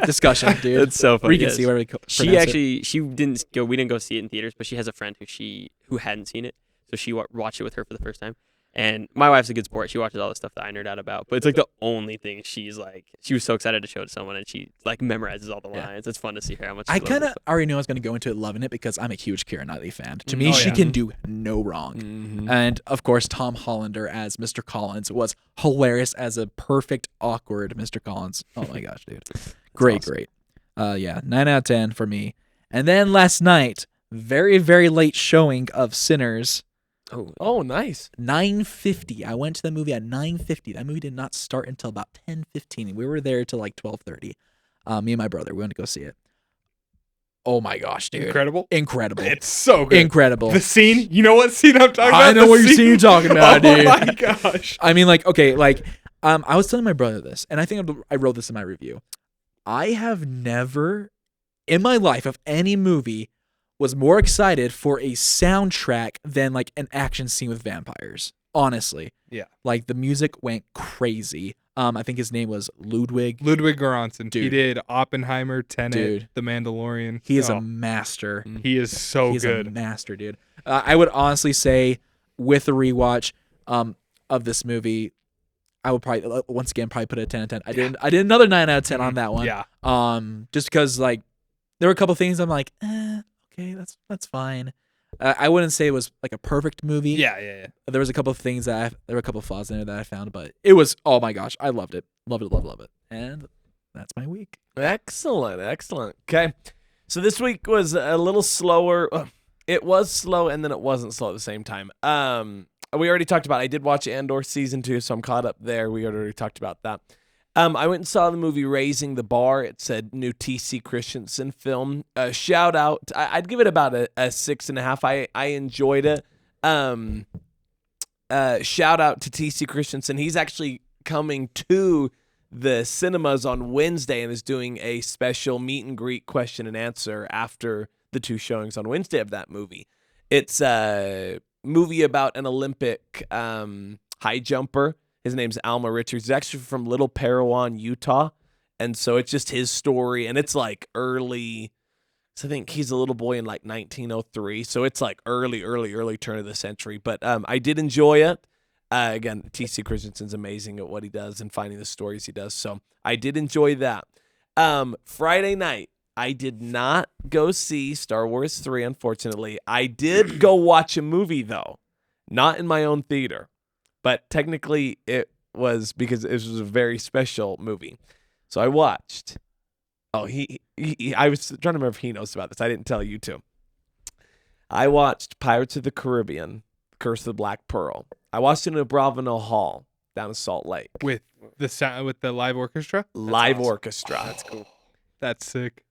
discussion, dude. It's so funny. Regency, yes. whatever we She pronounce it. actually she didn't go. We didn't go see it in theaters, but she has a friend who hadn't seen it, so she watched it with her for the first time. And my wife's a good sport. She watches all the stuff that I nerd out about, but it's like the only thing she's like. She was so excited to show it to someone, and she like memorizes all the Yeah. lines. It's fun to see her how much. She I loves kind it. of already knew I was going to go into it loving it because I'm a huge Keira Knightley fan. To me, Oh, she yeah. can do no wrong. Mhm. And of course, Tom Hollander as Mr. Collins was hilarious as a perfect awkward Mr. Collins. Oh my gosh, dude. Great, awesome. great. Yeah, 9 out of 10 for me. And then last night, very, very late showing of Sinners, Oh, nice. 9:50. I went to the movie at 9:50. That movie did not start until about 10:15. We were there till like 12:30. Me and my brother, we went to go see it. Oh my gosh, dude. Incredible. Incredible. It's so good. Incredible. The scene. You know what scene I'm talking about? I know The what scene? you're talking about, Oh dude. my gosh. I mean, like, okay, like, I was telling my brother this, and I think I wrote this in my review. I have never, in my life, of any movie, was more excited for a soundtrack than like an action scene with vampires. Honestly, Yeah. like the music went crazy. I think his name was Ludwig. Ludwig Göransson. He Dude. did Oppenheimer, Tenet, Dude. The Mandalorian. He is Oh, a master. he is so He's good. a master, dude. I would honestly say, with a rewatch of this movie, I would probably once again probably put it a 10 out of 10. I did another 9 out of 10 on that one. Yeah. Just because like there were a couple things I'm like, okay, that's fine. I wouldn't say it was like a perfect movie. Yeah. There was a couple of things there were a couple of flaws in there that I found, but it was, oh my gosh, I loved it. Love it. And that's my week. Excellent. Okay. So this week was a little slower. It was slow and then it wasn't slow at the same time. We already talked about, I did watch Andor season 2, so I'm caught up there. We already talked about that. I went and saw the movie Raising the Bar. It's a new T.C. Christensen film. Shout out. I'd give it about a 6.5. I enjoyed it. Shout out to T.C. Christensen. He's actually coming to the cinemas on Wednesday and is doing a special meet and greet question and answer after the 2 showings on Wednesday of that movie. It's a movie about an Olympic high jumper. His name's Alma Richards. He's actually from Little Parowan, Utah. And so it's just his story. And it's like early, so I think he's a little boy in like 1903. So it's like early turn of the century. But I did enjoy it. Again, T.C. Christensen's amazing at what he does and finding the stories he does. So I did enjoy that. Friday night, I did not go see Star Wars 3, unfortunately. I did go watch a movie, though. Not in my own theater. But technically, it was because it was a very special movie. So I watched. Oh, I was trying to remember if he knows about this. I didn't tell you two. I watched Pirates of the Caribbean, Curse of the Black Pearl. I watched it in a Bravenel Hall down in Salt Lake. With the live orchestra? Live orchestra. That's cool. That's sick.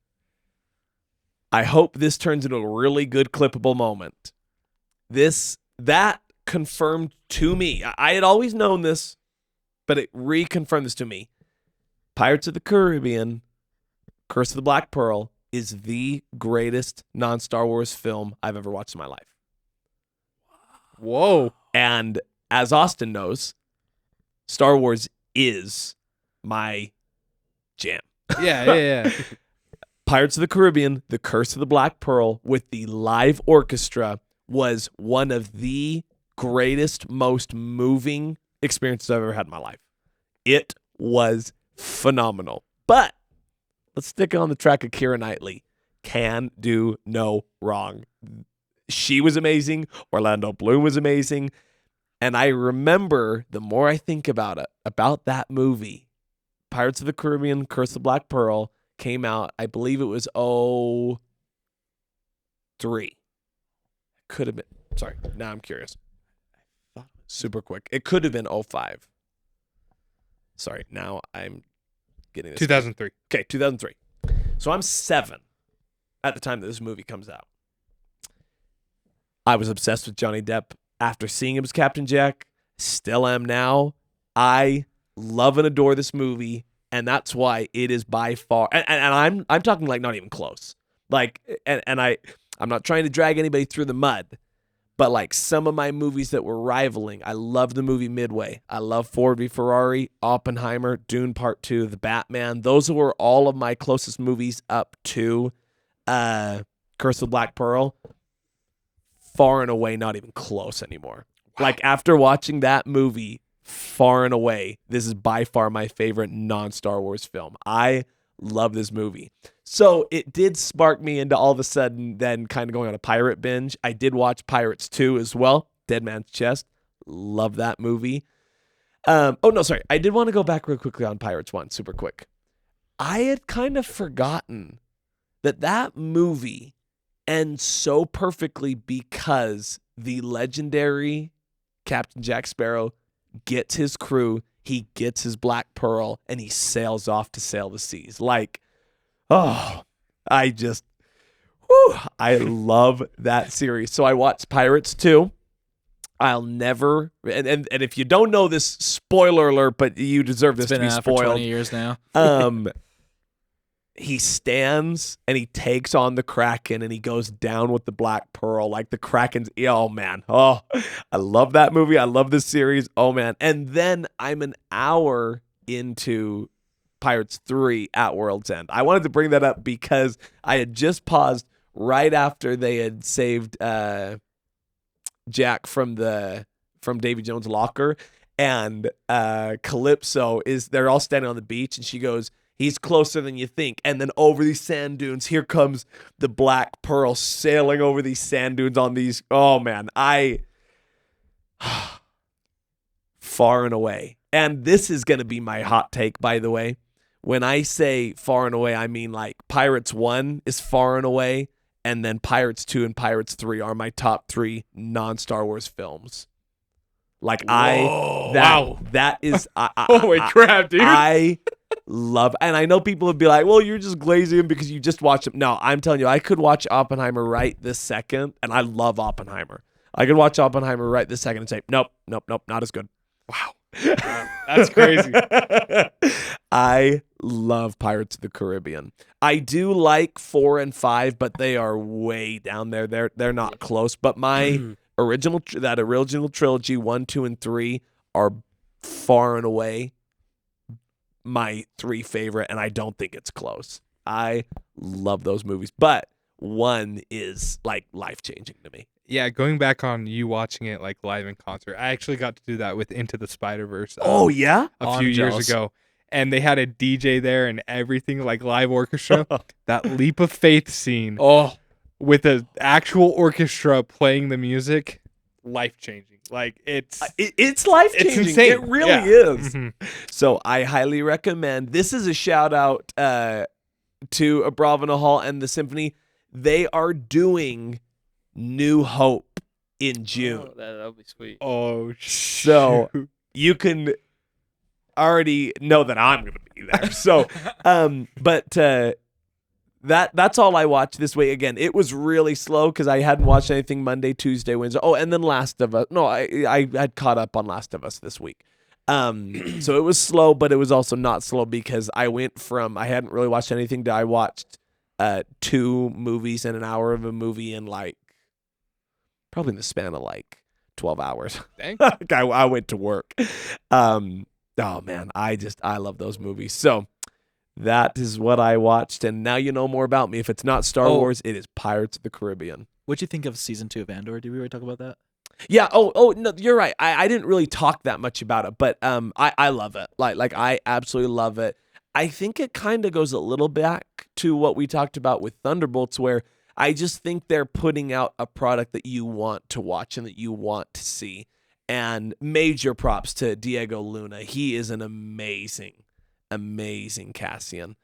I hope this turns into a really good clippable moment. That confirmed to me. I had always known this, but it reconfirmed this to me. Pirates of the Caribbean, Curse of the Black Pearl is the greatest non-Star Wars film I've ever watched in my life. Whoa. And as Austin knows, Star Wars is my jam. Yeah. Pirates of the Caribbean, The Curse of the Black Pearl with the live orchestra was one of the greatest, most moving experiences I've ever had in my life. It was phenomenal. But let's stick on the track of Keira Knightley. Can do no wrong. She was amazing. Orlando Bloom was amazing. And I remember, the more I think about it, about that movie, Pirates of the Caribbean, Curse of the Black Pearl, came out, I believe it was 2003. Could have been. Sorry, now I'm curious. Super quick. It could have been 2005. Sorry, now I'm getting this. 2003. Okay, 2003. So I'm 7 at the time that this movie comes out. I was obsessed with Johnny Depp after seeing him as Captain Jack. Still am now. I love and adore this movie, and that's why it is by far. And I'm talking like not even close. Like, I'm not trying to drag anybody through the mud, but like some of my movies that were rivaling, I love the movie Midway. I love Ford v Ferrari, Oppenheimer, Dune Part 2, The Batman. Those were all of my closest movies up to Curse of the Black Pearl. Far and away, not even close anymore. Wow. Like after watching that movie, far and away, this is by far my favorite non-Star Wars film. I love this movie. So it did spark me into all of a sudden then kind of going on a pirate binge. I did watch Pirates 2 as well. Dead Man's Chest. Love that movie. I did want to go back real quickly on Pirates 1, super quick. I had kind of forgotten that movie ends so perfectly because the legendary Captain Jack Sparrow gets his crew, he gets his Black Pearl, and he sails off to sail the seas. Like, I love that series. So I watched Pirates 2. I'll never, and if you don't know this, spoiler alert, but you deserve this to be spoiled. For 20 years now. He stands and he takes on the Kraken and he goes down with the Black Pearl. Like the Kraken's, oh man. Oh, I love that movie. I love this series. Oh man. And then I'm an hour into Pirates 3 at World's End. I wanted to bring that up because I had just paused right after they had saved Jack from Davy Jones' locker. And Calypso they're all standing on the beach and she goes, He's closer than you think. And then over these sand dunes, here comes the Black Pearl sailing over these sand dunes on these. Oh, man. Far and away. And this is going to be my hot take, by the way. When I say far and away, I mean like Pirates 1 is far and away. And then Pirates 2 and Pirates 3 are my top 3 non-Star Wars films. Like Wow. that is Holy crap, dude. I love, and I know people would be like, well, you're just glazing because you just watched them. No, I'm telling you, I could watch Oppenheimer right this second, and I love Oppenheimer. I could watch Oppenheimer right this second and say, nope, not as good. Wow. That's crazy. I love Pirates of the Caribbean. I do like 4 and 5, but they are way down there. They're not close. But my original trilogy 1, 2, and 3 are far and away my 3 favorite, and I don't think it's close. I love those movies, but 1 is like life-changing to me. Yeah, going back on you watching it like live in concert, I actually got to do that with Into the Spider-Verse. Yeah? A few years ago. And they had a DJ there and everything, like live orchestra. That leap of faith scene with an actual orchestra playing the music, life-changing. Like, it's life-changing. It's insane. It really is. Mm-hmm. So I highly recommend. This is a shout-out to Abravana Hall and the Symphony. They are doing New Hope in June. Oh, that'll be sweet. Oh, so you can already know that I'm going to be there. So, that's all I watched this week. Again, it was really slow because I hadn't watched anything Monday, Tuesday, Wednesday. Oh, and then Last of Us. No, I had caught up on Last of Us this week. So it was slow, but it was also not slow because I went from I hadn't really watched anything to I watched 2 movies and an hour of a movie in like probably in the span of like 12 hours. Dang. I went to work. Oh man, I love those movies. So that is what I watched, and now you know more about me. If it's not Star Wars, it is Pirates of the Caribbean. What'd you think of season 2 of Andor? Did we already talk about that? Yeah. Oh no, you're right. I didn't really talk that much about it, but I love it. Like I absolutely love it. I think it kind of goes a little back to what we talked about with Thunderbolts, where I just think they're putting out a product that you want to watch and that you want to see. And major props to Diego Luna. He is an amazing Cassian.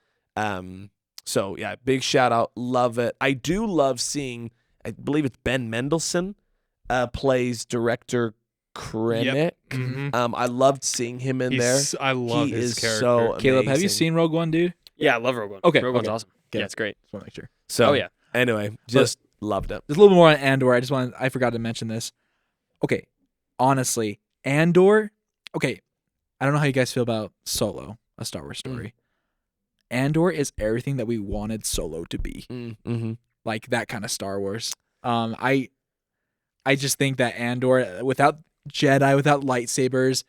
So yeah, big shout out. Love it. I do love seeing, I believe it's Ben Mendelsohn plays director Krennic. Yep. Mm-hmm. I loved seeing him in there. I love his character. So amazing. Caleb, have you seen Rogue One, dude? Yeah, I love Rogue One. Okay, Rogue One's okay. awesome. Okay. Yeah, it's great. Just want to make sure. So Oh yeah. Anyway, just loved it. There's a little more on Andor. I forgot to mention this. Okay, honestly, Andor. Okay, I don't know how you guys feel about Solo, a Star Wars story. Andor is everything that we wanted Solo to be. Mm-hmm. Like that kind of Star Wars. I just think that Andor, without Jedi, without lightsabers,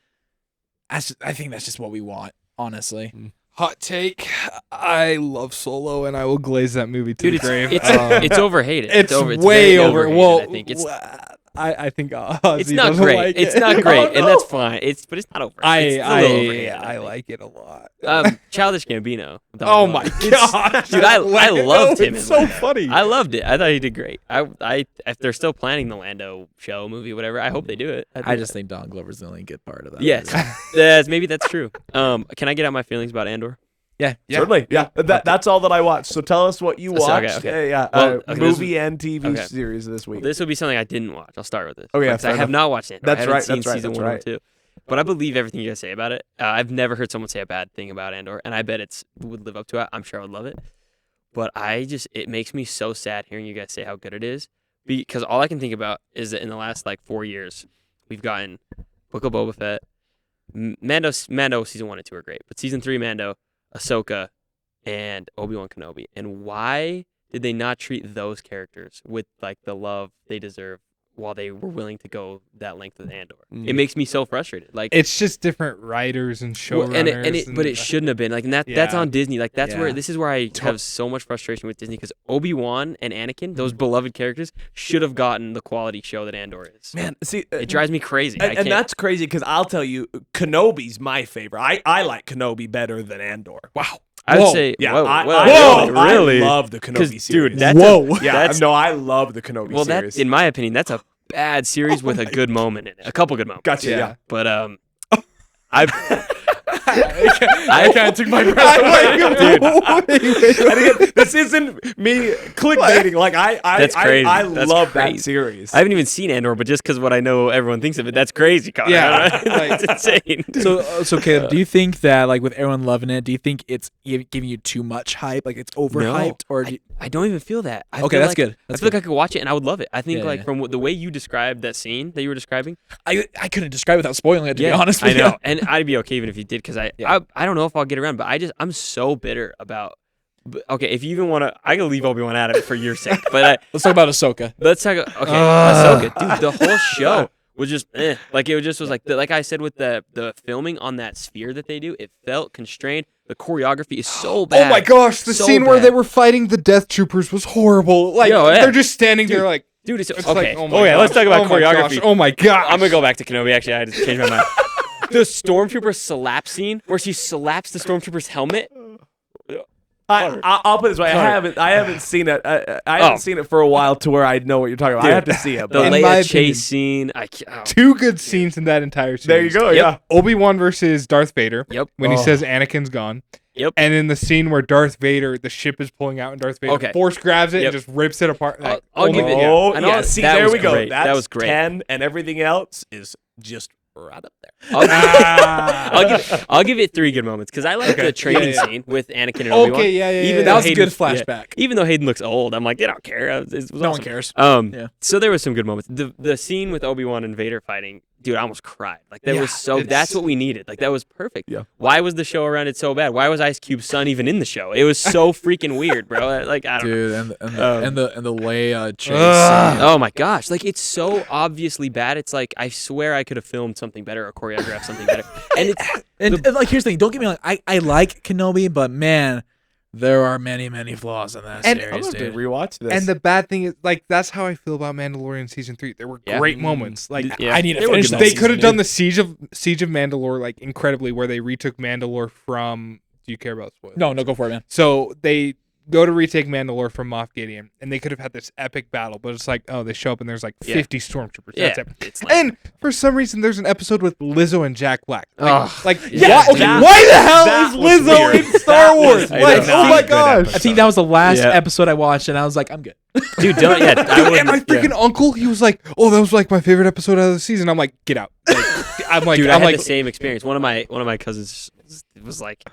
I think that's just what we want, honestly. Hot take. I love Solo, and I will glaze that movie to the grave. It's overhated. It's way way over. overhated, Well, I think it's I think Ozzy it's not doesn't great. like It's it. not great, Oh, and no. that's fine. But it's not over. It's a little overhated, I think. like it a lot. Childish Gambino. Oh my gosh, Dude, I loved him. It's in so Lando. funny. I loved it. I thought he did great. If they're still planning the Lando show, movie, whatever, I hope they do it. I just think Don Glover's the only good part of that. yes, yes, maybe that's true. Can I get out my feelings about Andor? Yeah. Certainly. Yeah. That's all that I watched. So tell us what you Okay, watched. okay. Yeah. Well, okay, movie and TV okay. series this week. Well, this will be something I didn't watch. I'll start with this. Okay, Because I fair have enough. not watched Andor. That's I haven't right, seen that's right, season that's 1 or right. 2. But I believe everything you guys say about it. I've never heard someone say a bad thing about Andor, and I bet it would live up to it. I'm sure I would love it. But it makes me so sad hearing you guys say how good it is, because all I can think about is that in the last 4 years, we've gotten Book of Boba Fett, Mando season 1 and 2 are great, but season 3 Mando, Ahsoka, and Obi-Wan Kenobi. And why did they not treat those characters with the love they deserve while they were willing to go that length with Andor? It makes me so frustrated. It's just different writers and showrunners. But it shouldn't have been. That's Yeah. on Disney. That's Yeah. where this is where I have so much frustration with Disney, because Obi-Wan and Anakin, those beloved characters, should have gotten the quality show that Andor is. Man, see, It drives me crazy. I and can't. that's crazy because I'll tell you, Kenobi's my favorite. I like Kenobi better than Andor. Wow. I'd Whoa. say, Yeah, whoa, I really? I love the Kenobi Dude, series. that's yeah, no, I love the Kenobi well, series. that in my opinion, that's a bad series with a good moment in it, a couple good moments. Gotcha. Yeah. But I I kind of took my breath away. Dude. And again, this isn't me clickbaiting. Like That's crazy. I That's love crazy. that series. I haven't even seen Andor, but just because what I know everyone thinks of it, that's crazy, Connor. Yeah, It's insane. So Caleb, do you think that like with everyone loving it, do you think it's giving you too much hype, like it's overhyped, or do you, I don't even feel that. I Okay, feel that's like, good. I That's feel like I could watch it and I would love it. I think Yeah, like yeah. from the way you described that scene that you were describing. I couldn't describe it without spoiling it, to be honest I with know, you. and I'd be okay even if you did, because Yeah. I don't know if I'll get around, but I'm so bitter about. Okay, if you even want to, I can leave Obi-Wan out of it for your sake, but Let's talk about Ahsoka. let's talk. Okay, Ahsoka, dude, the whole show was just like it just was like like I said with the filming on that sphere that they do, it felt constrained. The choreography is so bad. Oh my gosh, the So scene where bad. they were fighting the Death Troopers was horrible. Like Yo, yeah. they're just standing there like Dude, it's it's okay. like, oh my yeah, let's gosh, talk about oh my choreography. gosh, oh my god. I'm gonna go back to Kenobi. Actually, I just changed my mind. The stormtrooper slap scene where she slaps the stormtrooper's helmet. I'll put it this way. I haven't seen it. I haven't seen it for a while to where I know what you're talking about. I have to see it. The But In my Leia opinion- chase scene. Two good scenes in that entire series. there you go. Yep. Yeah. Obi-Wan versus Darth Vader. Yep. When he Oh. says Anakin's gone. Yep. And in the scene where Darth Vader, the ship is pulling out and Darth Vader Okay. force grabs it Yep. and just rips it apart. Like, I'll give my- it- Oh, I know yeah. See, that there was we go. great. That's That was great. 10, and everything else is just right up there. I'll give it 3 good moments because I like Okay. the training Yeah. scene with Anakin and Obi-Wan. Okay, yeah. Even That though was a good Hayden- flashback. Even though Hayden looks old, I'm like, they don't care. It was No one awesome. cares. Yeah. So there was some good moments. The scene with Obi-Wan and Vader fighting, dude, I almost cried. Like that Yeah, was so. it's- That's what we needed. Like that was perfect. Yeah. Why was the show around it so bad? Why was Ice Cube's son even in the show? It was so freaking weird, bro. Like I don't know. Dude, and the Leia chase. Ugh. Oh my gosh! Like it's so obviously bad. It's like I swear I could have filmed something better or choreographed something better. And it's And like, here's the thing. Don't get me wrong. I like Kenobi, but man, there are many flaws in that And- I'm series, going to dude. rewatch this. And the bad thing is, like, that's how I feel about Mandalorian season 3. There were Yeah. great moments. Like, Yeah. I need to They were finish good that they moments. could have season, done dude. the Siege of Mandalore like incredibly, where they retook Mandalore from. Do you care about spoilers? No, go for it, man. So they go to retake Mandalore from Moff Gideon, and they could have had this epic battle, but it's like, oh, they show up and there's like Yeah. 50 stormtroopers. yeah. That's it. It's like, And for some reason, there's an episode with Lizzo and Jack Black. Ugh. Like, Yeah, why, okay, that- why the hell that is was Lizzo weird. in Star That Wars? was I Like, know. oh Not my a good gosh. episode. I think that was the last Yeah. episode I watched, and I was like, I'm good. dude, don't. Yeah, I Dude, and wouldn't. my freaking uncle, he was like, "Oh, that was like my favorite episode of the season." I'm like, "Get out!" Like, I'm like, Dude, I'm I had like, the same experience. One of my cousins was like,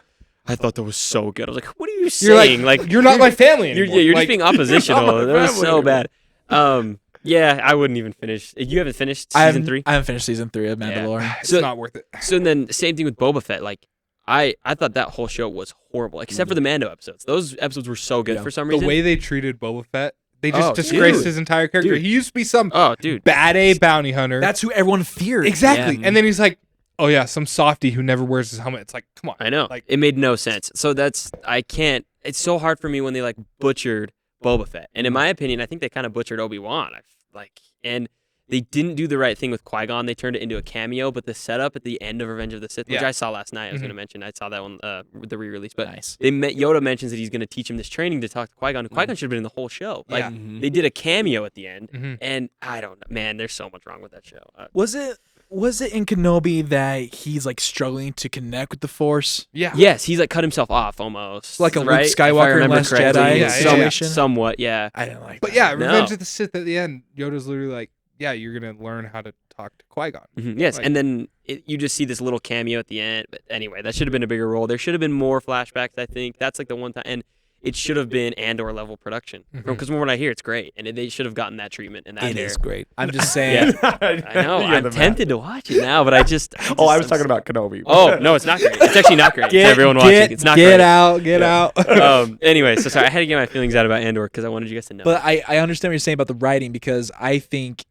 I thought that was so good. I was like, what are you you're saying? like, you're not my family anymore. You're Like, just being oppositional. my That was family so anymore. bad. Yeah, I wouldn't even finish. You haven't finished season 3? I haven't finished season 3 of Mandalorian. It's So- not worth it. So then, same thing with Boba Fett. Like, I thought that whole show was horrible, except for the Mando episodes. Those episodes were so good Yeah. for some The reason. way they treated Boba Fett, they just Oh, disgraced dude. his entire character. Dude. He used to be some Oh, dude. bad A bounty hunter. That's who everyone feared. exactly. Yeah. And then he's like, "Oh yeah, some softie who never wears his helmet." It's like, come on. I know. Like, It made no sense. So I can't. It's so hard for me when they like butchered Boba Fett. And in my opinion, I think they kind of butchered Obi-Wan. And they didn't do the right thing with Qui-Gon. They turned it into a cameo, but the setup at the end of Revenge of the Sith, which Yeah. I saw last night, I was Mhm. going to mention. I saw that one, with the re-release. But Nice. Yoda mentions that he's going to teach him this training to talk to Qui-Gon. Qui-Gon should have been in the whole show. Like, Yeah. they did a cameo at the end. Mhm. And I don't know. Man, there's so much wrong with that show. Was it in Kenobi that he's like struggling to connect with the Force? yeah. Yes, he's like cut himself off almost. Like a Luke right? If I Skywalker in remember Last correctly. Jedi Yeah, situation? Somewhat, yeah. I didn't like But that. yeah, No. Revenge of the Sith at the end, Yoda's literally like, "Yeah, you're gonna learn how to talk to Qui-Gon." Mhm, yes, Like- and then you just see this little cameo at the end. But anyway, that should have been a bigger role. There should have been more flashbacks, I think. That's like the one time. And it should have been Andor level production. Because from what I hear, it's great. And they should have gotten that treatment and that It hair. is great. I'm just saying. I know. You're I'm the tempted to watch it now, but I just. Oh, I was talking about Kenobi. Oh, no, it's not great. It's actually not great. Everyone watching. It's not great. Get out. Anyway, so sorry. I had to get my feelings out about Andor because I wanted you guys to know. But I understand what you're saying about the writing, because I think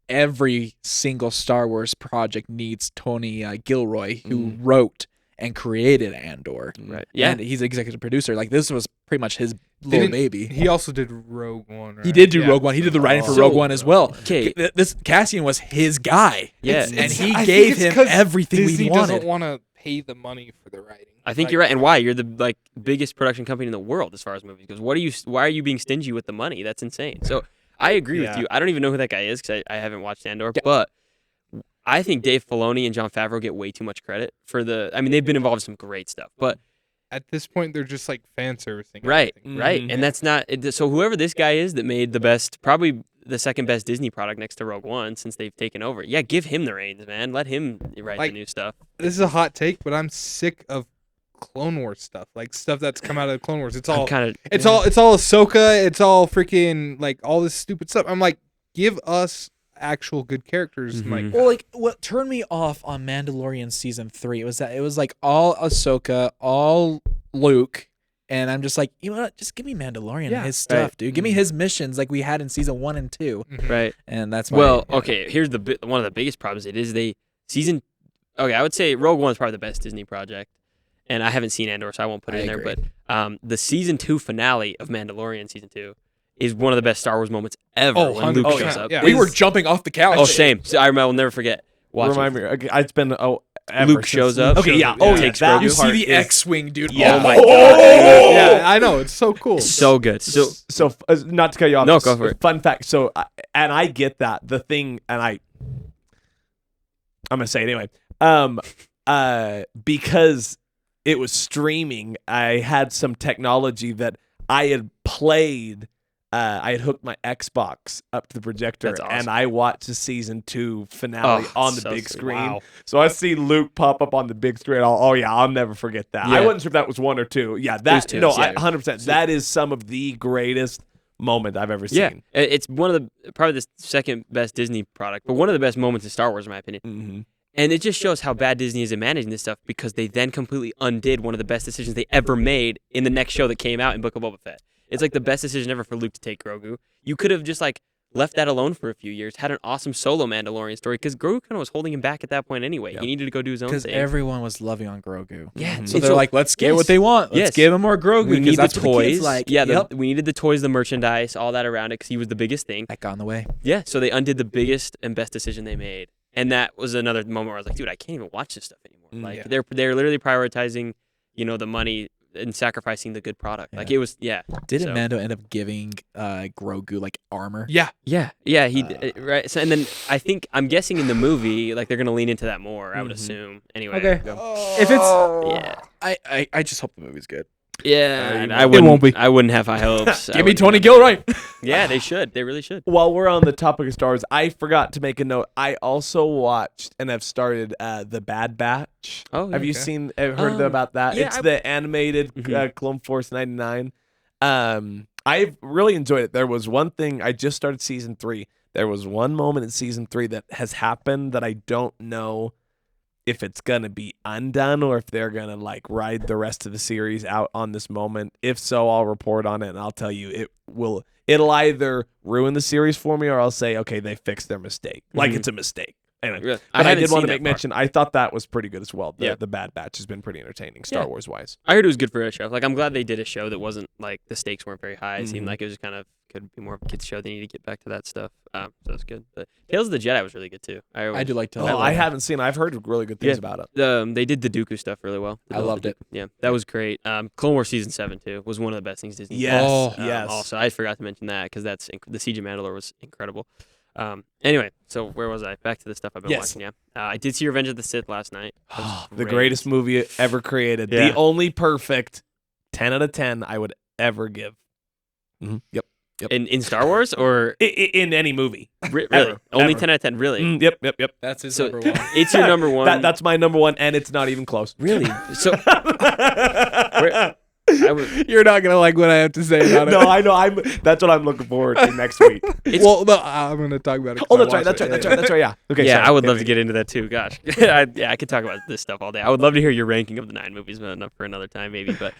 every single Star Wars project needs Tony Gilroy, who wrote and created Andor. right. Yeah. And he's executive producer. Like, this was pretty much his little Didn't- baby. He also did Rogue One. Right? He did do Yeah. Rogue One. He did the writing for So- Rogue One as well. Okay. This Cassian was his guy. Yeah. and It's- he I think gave it's him 'cause everything Disney we wanted. doesn't want to pay the money for the writing. I think you're right. And why? You're the biggest production company in the world as far as movies goes. Why are you being stingy with the money? That's insane. So I agree with you. I don't even know who that guy is because I haven't watched Andor, but I think Dave Filoni and Jon Favreau get way too much credit for I mean, they've been involved in some great stuff, but at this point, they're just like fan servicing. right. Mhm. And that's not so. Whoever this guy is that made probably the second best Disney product next to Rogue One since they've taken over. Yeah, give him the reins, man. Let him write the new stuff. This is a hot take, but I'm sick of Clone Wars stuff, like stuff that's come out of the Clone Wars. It's all it's all Ahsoka. It's all freaking like all this stupid stuff. I'm like, give us actual good characters. Mhm. Like, Well, like what turned me off on Mandalorian season 3 was that it was like all Ahsoka, all Luke, and I'm just like, you know what? Just give me Mandalorian and his stuff, right. dude. Give me his missions like we had in season 1 and 2, Right. and that's why. Well, okay. Here's one of the biggest problems. It is I would say Rogue One is probably the best Disney project, and I haven't seen Andor, so I won't put it in agree. there. But the season 2 finale of Mandalorian season 2 is one of the best Star Wars moments ever when Luke 100%. shows up. Yeah. we were jumping off the couch. Oh, same. So I will never forget. Remind me. Okay, it's been ever Luke since shows Luke up. Okay, shows yeah. up, Oh, yeah. takes That Grogu. You see part the is- X-wing, dude. Yeah. Oh my Oh! god. yeah, I know it's so cool. So good. So Not to cut you off. No, go for it. Fun fact. So, and I get that the thing, and I'm gonna say it anyway. Because it was streaming, I had some technology that I had played. I had hooked my Xbox up to the projector, That's awesome. and I watched the season 2 finale on the so big sweet. screen. Wow. So I see Luke pop up on the big screen. I'll never forget that. I Yeah. wasn't sure if that was 1 or 2. Yeah, was that 2. no, Yeah. 100%. That is some of the greatest moment I've ever yeah, seen. it's one of probably the second best Disney product, but one of the best moments in Star Wars, in my opinion. Mm-hmm. And it just shows how bad Disney is at managing this stuff because they then completely undid one of the best decisions they ever made in the next show that came out in Book of Boba Fett. It's like the best decision ever for Luke to take Grogu. You could have just left that alone for a few years, had an awesome solo Mandalorian story because Grogu kind of was holding him back at that point anyway. Yeah. He needed to go do his own Because thing. everyone was loving on Grogu. Yeah, Mhm. So and they're like, let's get what they want. Let's Yes. give him more Grogu. we 'cause need the that's what the kids toys. like. Yeah, Yep. we needed the toys, the merchandise, all that around it because he was the biggest thing. That got in the way. Yeah, so they undid the biggest and best decision they made, and that was another moment where I was like, dude, I can't even watch this stuff anymore. Like Yeah. they're literally prioritizing, the money and sacrificing the good product. Yeah. Like it was, yeah. Didn't So- Mando end up giving Grogu like armor? Yeah, Yeah, he right. So and then I'm guessing in the movie, like they're gonna lean into that more. I would Mhm. assume. Anyway. Okay. Go. If it's Yeah. I just hope the movie's good. Yeah, and It I wouldn't. won't be. I wouldn't have high hopes. I Give me wouldn't Tony have- Gilroy. Yeah, they should. They really should. While we're on the topic of Star Wars, I forgot to make a note. I also watched and have started The Bad Batch. Oh, Have you okay. seen heard Um, about that? yeah, It's I- the animated Mhm. Clone Force 99. I've really enjoyed it. There was one thing, I just started season 3. There was one moment in season 3 that has happened that I don't know if it's gonna be undone or if they're gonna ride the rest of the series out on this moment. If so, I'll report on it and I'll tell you it'll either ruin the series for me or I'll say, okay, they fixed their mistake. Like Mhm. it's a mistake. Anyway, Really. but I haven't did want seen to make that far. mention. I thought that was pretty good as well. Yeah. The Bad Batch has been pretty entertaining, Star Yeah. Wars wise. I heard it was good for a show. Like I'm glad they did a show that wasn't like the stakes weren't very high. It seemed Mhm. like it was just kind of could be more of a kids show. They need to get back to that stuff. So that's good. But Tales of the Jedi was really good too. I do like Oh, to. I haven't seen. I've heard really good things about it. They did the Dooku stuff really well. I loved it. Yeah, that was great. Clone Wars season 7 too was one of the best things Disney. Yes, did. Oh, yes. Also, I forgot to mention that because that's the Siege of Mandalore was incredible. Anyway, so where was I? Back to the stuff I've been Yes. watching. Yeah, I did see Revenge of the Sith last night. That was The great. greatest movie ever created. Yeah. The only perfect 10 out of 10 I would ever give. Yep. in Star Wars or In any movie. really Ever. only Ever. 10 out of 10. Really, Yep. That's his So- number one. it's your number one. That's my number one, and it's not even close. Really? So I would, you're not gonna like what I have to say about No, it. I know. That's what I'm looking forward to next week. Well, no, I'm gonna talk about it. 'cause Oh, I that's right. watched That's right. Yeah. Okay. yeah, sorry. I would love to get into that too. Gosh, I could talk about this stuff all day. I would love to hear your ranking of the 9 movies, but enough for another time maybe. But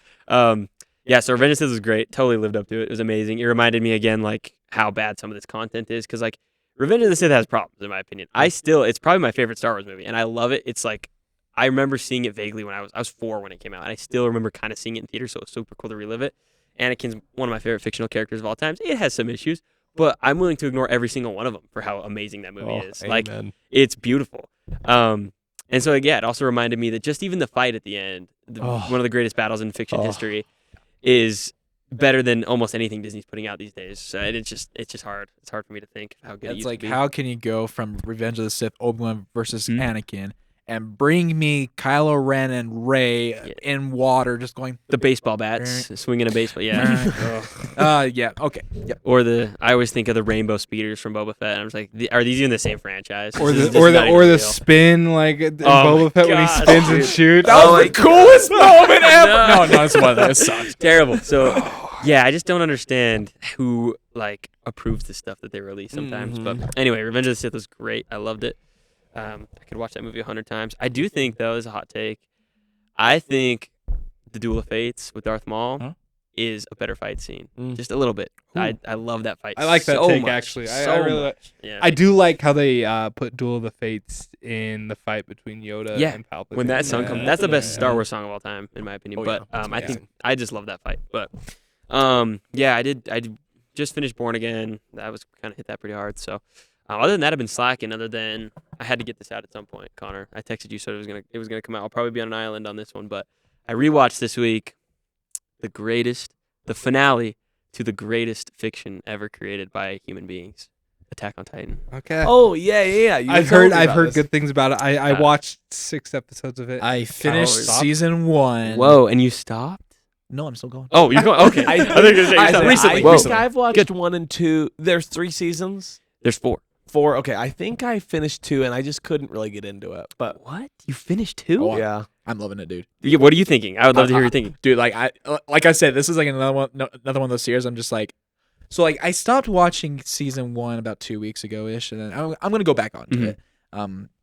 yeah, so Revenge of the Sith was great. Totally lived up to it. It was amazing. It reminded me again like how bad some of this content is because like Revenge of the Sith has problems in my opinion. It's probably my favorite Star Wars movie, and I love it. It's like I remember seeing it vaguely when I was 4 when it came out, and I still remember kind of seeing it in theater. So it was super cool to relive it. Anakin's one of my favorite fictional characters of all time. It has some issues, but I'm willing to ignore every single one of them for how amazing that movie is. Like Amen. it's beautiful. And so yeah, it also reminded me that just even the fight at the end, one of the greatest battles in fiction history, is better than almost anything Disney's putting out these days. So it's just hard. It's hard for me to think how good it It's used like, to be. how can you go from Revenge of the Sith, Obi-Wan versus Mhm. Anakin, and bring me Kylo Ren and Rey in water, just going, The baseball bats, swinging a baseball, yeah. yeah, okay, yep. Or I always think of the rainbow speeders from Boba Fett, and I'm just like, are these even the same franchise? Or This the is not even real. spin like in Oh my Boba Fett when he gosh, spins and dude. shoots. That was my the coolest moment ever. No. No, it's one of those. Sucks. Terrible. So yeah, I just don't understand who like approves the stuff that they release sometimes. But anyway, Revenge of the Sith was great. I loved it. I could watch that movie 100 times. I do think, though, as a hot take, I think the Duel of Fates with Darth Maul is a better fight scene, just a little bit. I love that fight. I like that so take much, actually. I so really much. Yeah. I do like how they put Duel of the Fates in the fight between Yoda Yeah, and Palpatine. when that song comes, Yeah. that's the best Star Wars song of all time, in my opinion. Oh, But yeah. I just love that fight. But yeah, I did just finish Born Again. That was kind of hit that pretty hard. So other than that, I've been slacking. Other than I had to get this out at some point, Connor. I texted you, so it was gonna come out. I'll probably be on an island on this one, but I rewatched this week the finale to the greatest fiction ever created by human beings, Attack on Titan. Okay. Oh yeah. You I've told me heard about this. good things about it. I watched 6 episodes of it. I finished stop. season 1. Whoa, and you stopped? No, I'm still going. Oh, you're going. Okay, I thought you were gonna say you're stopping. recently, I Whoa. think I've watched 1 and 2. There's 3 seasons. There's 4. 4. Okay, I think I finished 2, and I just couldn't really get into it. But What? You finished 2? Oh, yeah, I'm loving it, dude. Yeah, what are you thinking? I would love to hear your thinking. Dude, like I said, this is like another one of those series. I'm just like, so like I stopped watching season 1 about 2 weeks ago ish, and then I'm gonna go back onto it,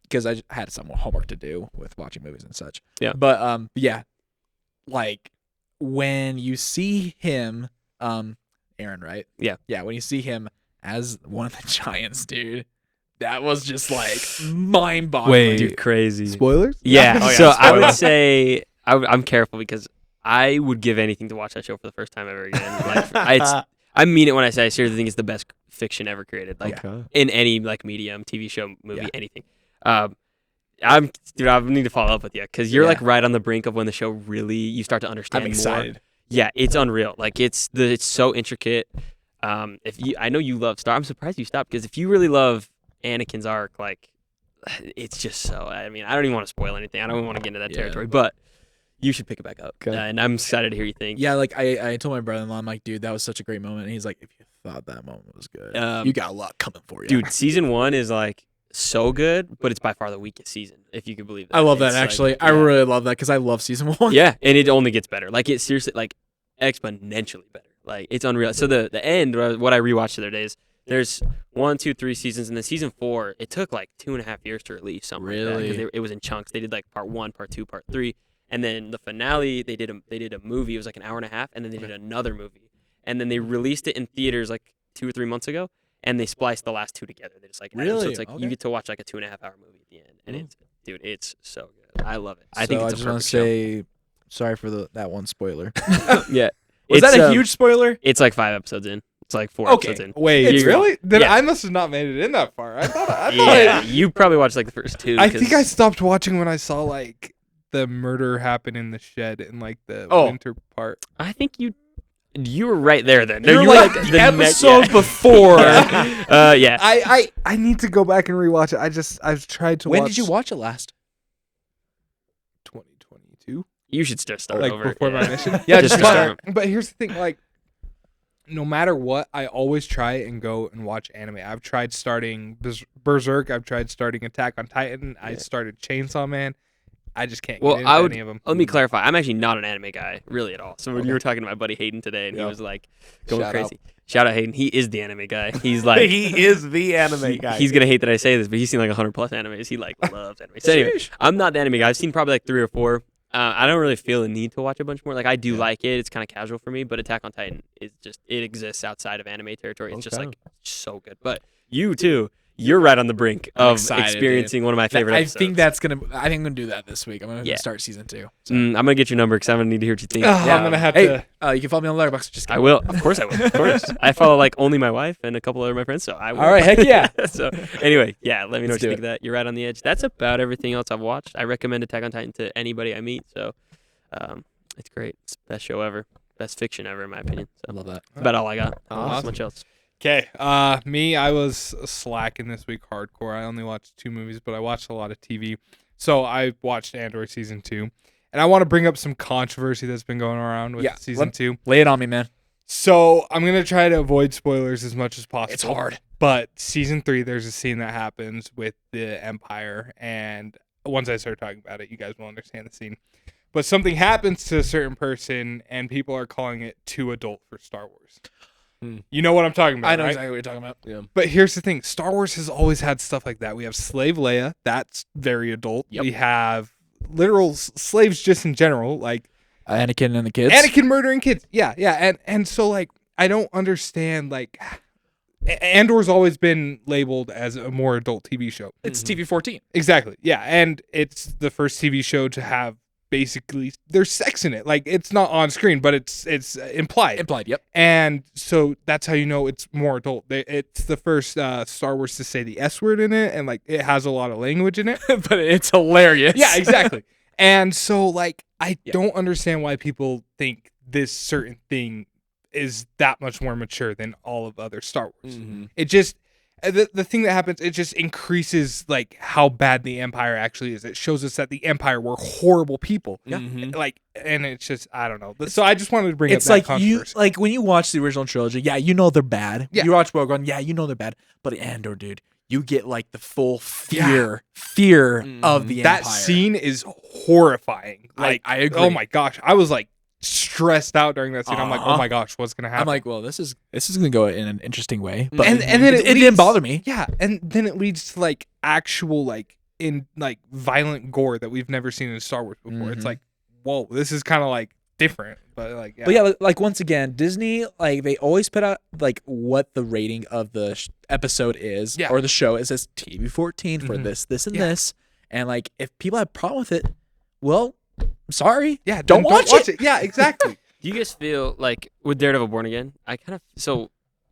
because I had some homework to do with watching movies and such. Yeah. But yeah, like when you see him, Aaron, right? Yeah. Yeah. When you see him as one of the giants, dude, that was just like mind-boggling. Wait. Dude, crazy. Spoilers? Yeah. Oh, yeah, So I would spoilers. say I'm careful because I would give anything to watch that show for the first time ever again. Like, I mean it when I say I seriously think it's the best fiction ever created. Like in any like medium, TV show, movie, anything. I need to follow up with you because you're like right on the brink of when the show really you start to understand I'm excited. more. Yeah, it's unreal. Like it's so intricate. I know you love Star. I'm surprised you stopped because if you really love Anakin's arc, like it's just so. I mean, I don't even want to spoil anything. I don't even want to get into that territory, but you should pick it back up. And I'm excited to hear you think. Yeah, like I told my brother-in-law, I'm like, dude, that was such a great moment. And he's like, if you thought that moment was good, you got a lot coming for you. Dude, season 1 is like so good, but it's by far the weakest season, if you could believe that. I love that It's like, actually. yeah. I really love that because I love season 1. Yeah, and it only gets better. Like it's seriously like exponentially better. Like it's unreal. So the end, what I rewatched the other day is there's 1, 2, 3 seasons, and then season 4 it took like 2.5 years to release something. Really? Because it was in chunks. They did like part 1, part 2, part 3, and then the finale they did a movie. It was like an hour and a half, and then they did another movie, and then they released it in theaters like 2 or 3 months ago. And they spliced the last 2 together. They just like added them. So Really? it's like Okay. you get to watch like a 2.5-hour movie at the end, and it's so good. I love it. I I think it's just a want perfect to say sorry for that one spoiler. show. Yeah, Was It's, that a huge spoiler? It's like 5 episodes in. It's like 4 Okay. episodes in. Wait, You- really? Then yeah. I must have not made it in that far. I thought Yeah, you probably watched like the first 2. I think I 'cause- stopped watching when I saw like the murder happen in the shed in like the winter part. I think you were right there then. You're You were like the the next- episode before. Yeah. I need to go back and rewatch it. I've tried to When watch did you watch it last? 2022. You should just start Like over. before my yeah. mission. Yeah, just start. But here's the thing, like no matter what, I always try and go and watch anime. I've tried starting Berserk, I've tried starting Attack on Titan, I started Chainsaw Man. I just can't Well, get into any of them. let me clarify. I'm actually not an anime guy, really at all. So when you were talking to my buddy Hayden today, and he was like going Shout crazy. Shout out Hayden. He is the anime guy. He's like he is the anime guy. He's gonna hate that I say this, but he's seen like 100+ animes. He like loves anime. So anyway, I'm not the anime guy. I've seen probably like 3 or 4. I don't really feel a need to watch a bunch more. Like I do like it. It's kind of casual for me. But Attack on Titan is just it exists outside of anime territory. It's just like so good. But you you're right on the brink I'm of excited, experiencing one of my favorite I episodes. think I'm gonna do that this week. I'm gonna Yeah. start season 2. So. I'm gonna get your number because I'm gonna need to hear what you think. I'm gonna have to. Hey, you can follow me on Letterboxd. Just I kidding. will. Of course I will. Of course. I follow like only my wife and a couple other of my friends, so I will. All right, heck yeah. So anyway, yeah, let me know Let's what you do think of that. You're right on the edge. That's about everything else I've watched. I recommend Attack on Titan to anybody I meet. So it's great. It's the best show ever. Best fiction ever, in my opinion. I So love that. that's about all I got. Not Awesome. much else. Okay, me, I was slacking this week hardcore. I only watched 2 movies, but I watched a lot of TV. So I watched Andor season 2, and I want to bring up some controversy that's been going around with season 2. Lay it on me, man. So I'm gonna try to avoid spoilers as much as possible. It's hard. But season 3, there's a scene that happens with the Empire, and once I start talking about it, you guys will understand the scene. But something happens to a certain person, and people are calling it too adult for Star Wars. You know what I'm talking about, I know right? exactly what you're talking about. But here's the thing. Star Wars has always had stuff like that. We have Slave Leia. That's very adult. Yep. We have literal slaves just in general, like Anakin and the kids. Anakin murdering kids. Yeah. And so, like, I don't understand, like, Andor's always been labeled as a more adult TV show. It's TV 14. Exactly. Yeah. And it's the first TV show to have basically there's sex in it. Like, it's not on screen, but it's implied. Implied, yep. And so that's how you know it's more adult. It's the first Star Wars to say the S word in it, and like it has a lot of language in it. But it's hilarious. Yeah, exactly. And so, like, I don't understand why people think this certain thing is that much more mature than all of other Star Wars. It just the thing that happens, it just increases like how bad the Empire actually is. It shows us that the Empire were horrible people. Like, and it's just, I don't know. So I just wanted to bring up It's that like controversy. like when you watch the original trilogy, yeah, you know they're bad. Yeah. You watch Rogue One, yeah, you know they're bad. But Andor, dude, you get like the full fear of the that Empire. scene is horrifying. Like, I agree. Oh my gosh, I was like stressed out during that scene. I'm like, Uh-huh. oh my gosh, what's gonna happen? I'm like, well, this is gonna go in an interesting way. But and then it didn't bother me. Yeah, and then it leads to like actual like in like violent gore that we've never seen in Star Wars before. It's like, whoa, this is kind of like different, but like, yeah. But yeah, like once again, Disney, like they always put out like what the rating of the episode is or the show. It says TV 14 for this, and this. And like if people have a problem with it, well, I'm sorry. Yeah, don't then watch it. Yeah, exactly. Do you guys feel like with Daredevil Born Again? I kind of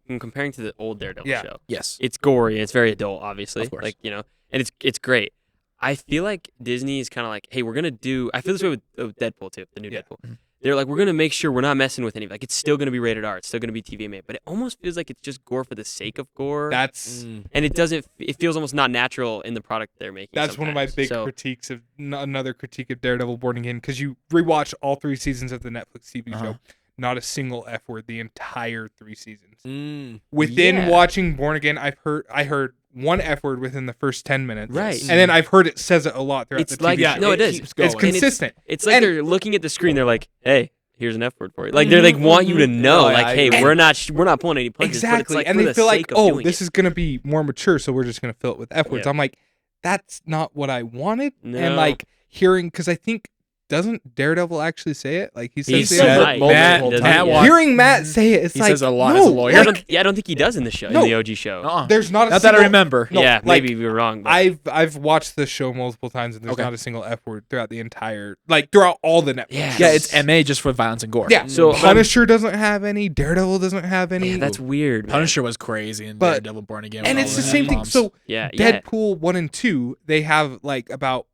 in comparing to the old Daredevil show. Yes. It's gory and it's very adult, obviously. Of course. Like, you know, and it's great. I feel like Disney is kind of like, hey, we're gonna do. I feel this way with Deadpool too, the new Deadpool. They're like, we're gonna make sure we're not messing with any. Like, it's still gonna be rated R. It's still gonna be TVMA. But it almost feels like it's just gore for the sake of gore. That's and it doesn't. It feels almost not natural in the product they're making. That's one of my big critiques of another critique of Daredevil Born Again, because you rewatch all 3 seasons of the Netflix TV show. Not a single F word the entire 3 seasons. Within watching Born Again, I heard one F word within the first 10 minutes. Right. And then I've heard it says it a lot throughout It's the like TV show. no, it is. It's consistent. It's like they're looking at the screen. They're like, hey, here's an F word for you. Like they're like want you to know, like, hey, we're not pulling any punches. Exactly. But it's like and for they the feel like, sake of oh, doing this it. is gonna be more mature, so we're just gonna fill it with F words. Yeah. I'm like, that's not what I wanted. No. And like hearing, because I think, doesn't Daredevil actually say it? Like he says said it. right. Matt Hearing Matt say it, it's He like, says a lot no, as a lawyer. like, I don't think he does in the show, No. in the OG show. there's not a Not single, that I remember. No, yeah, like, maybe we were wrong. But I've watched the show multiple times, and there's not a single F word throughout the entire, like throughout all the Netflix. Yeah. Yeah, it's MA just for violence and gore. Yeah. So, Punisher doesn't have any. Daredevil doesn't have any. yeah, that's weird. Man. Punisher was crazy in But- Daredevil Born Again. and with it's all the same thing. bombs. So Yeah, Deadpool 1 and 2, they have like about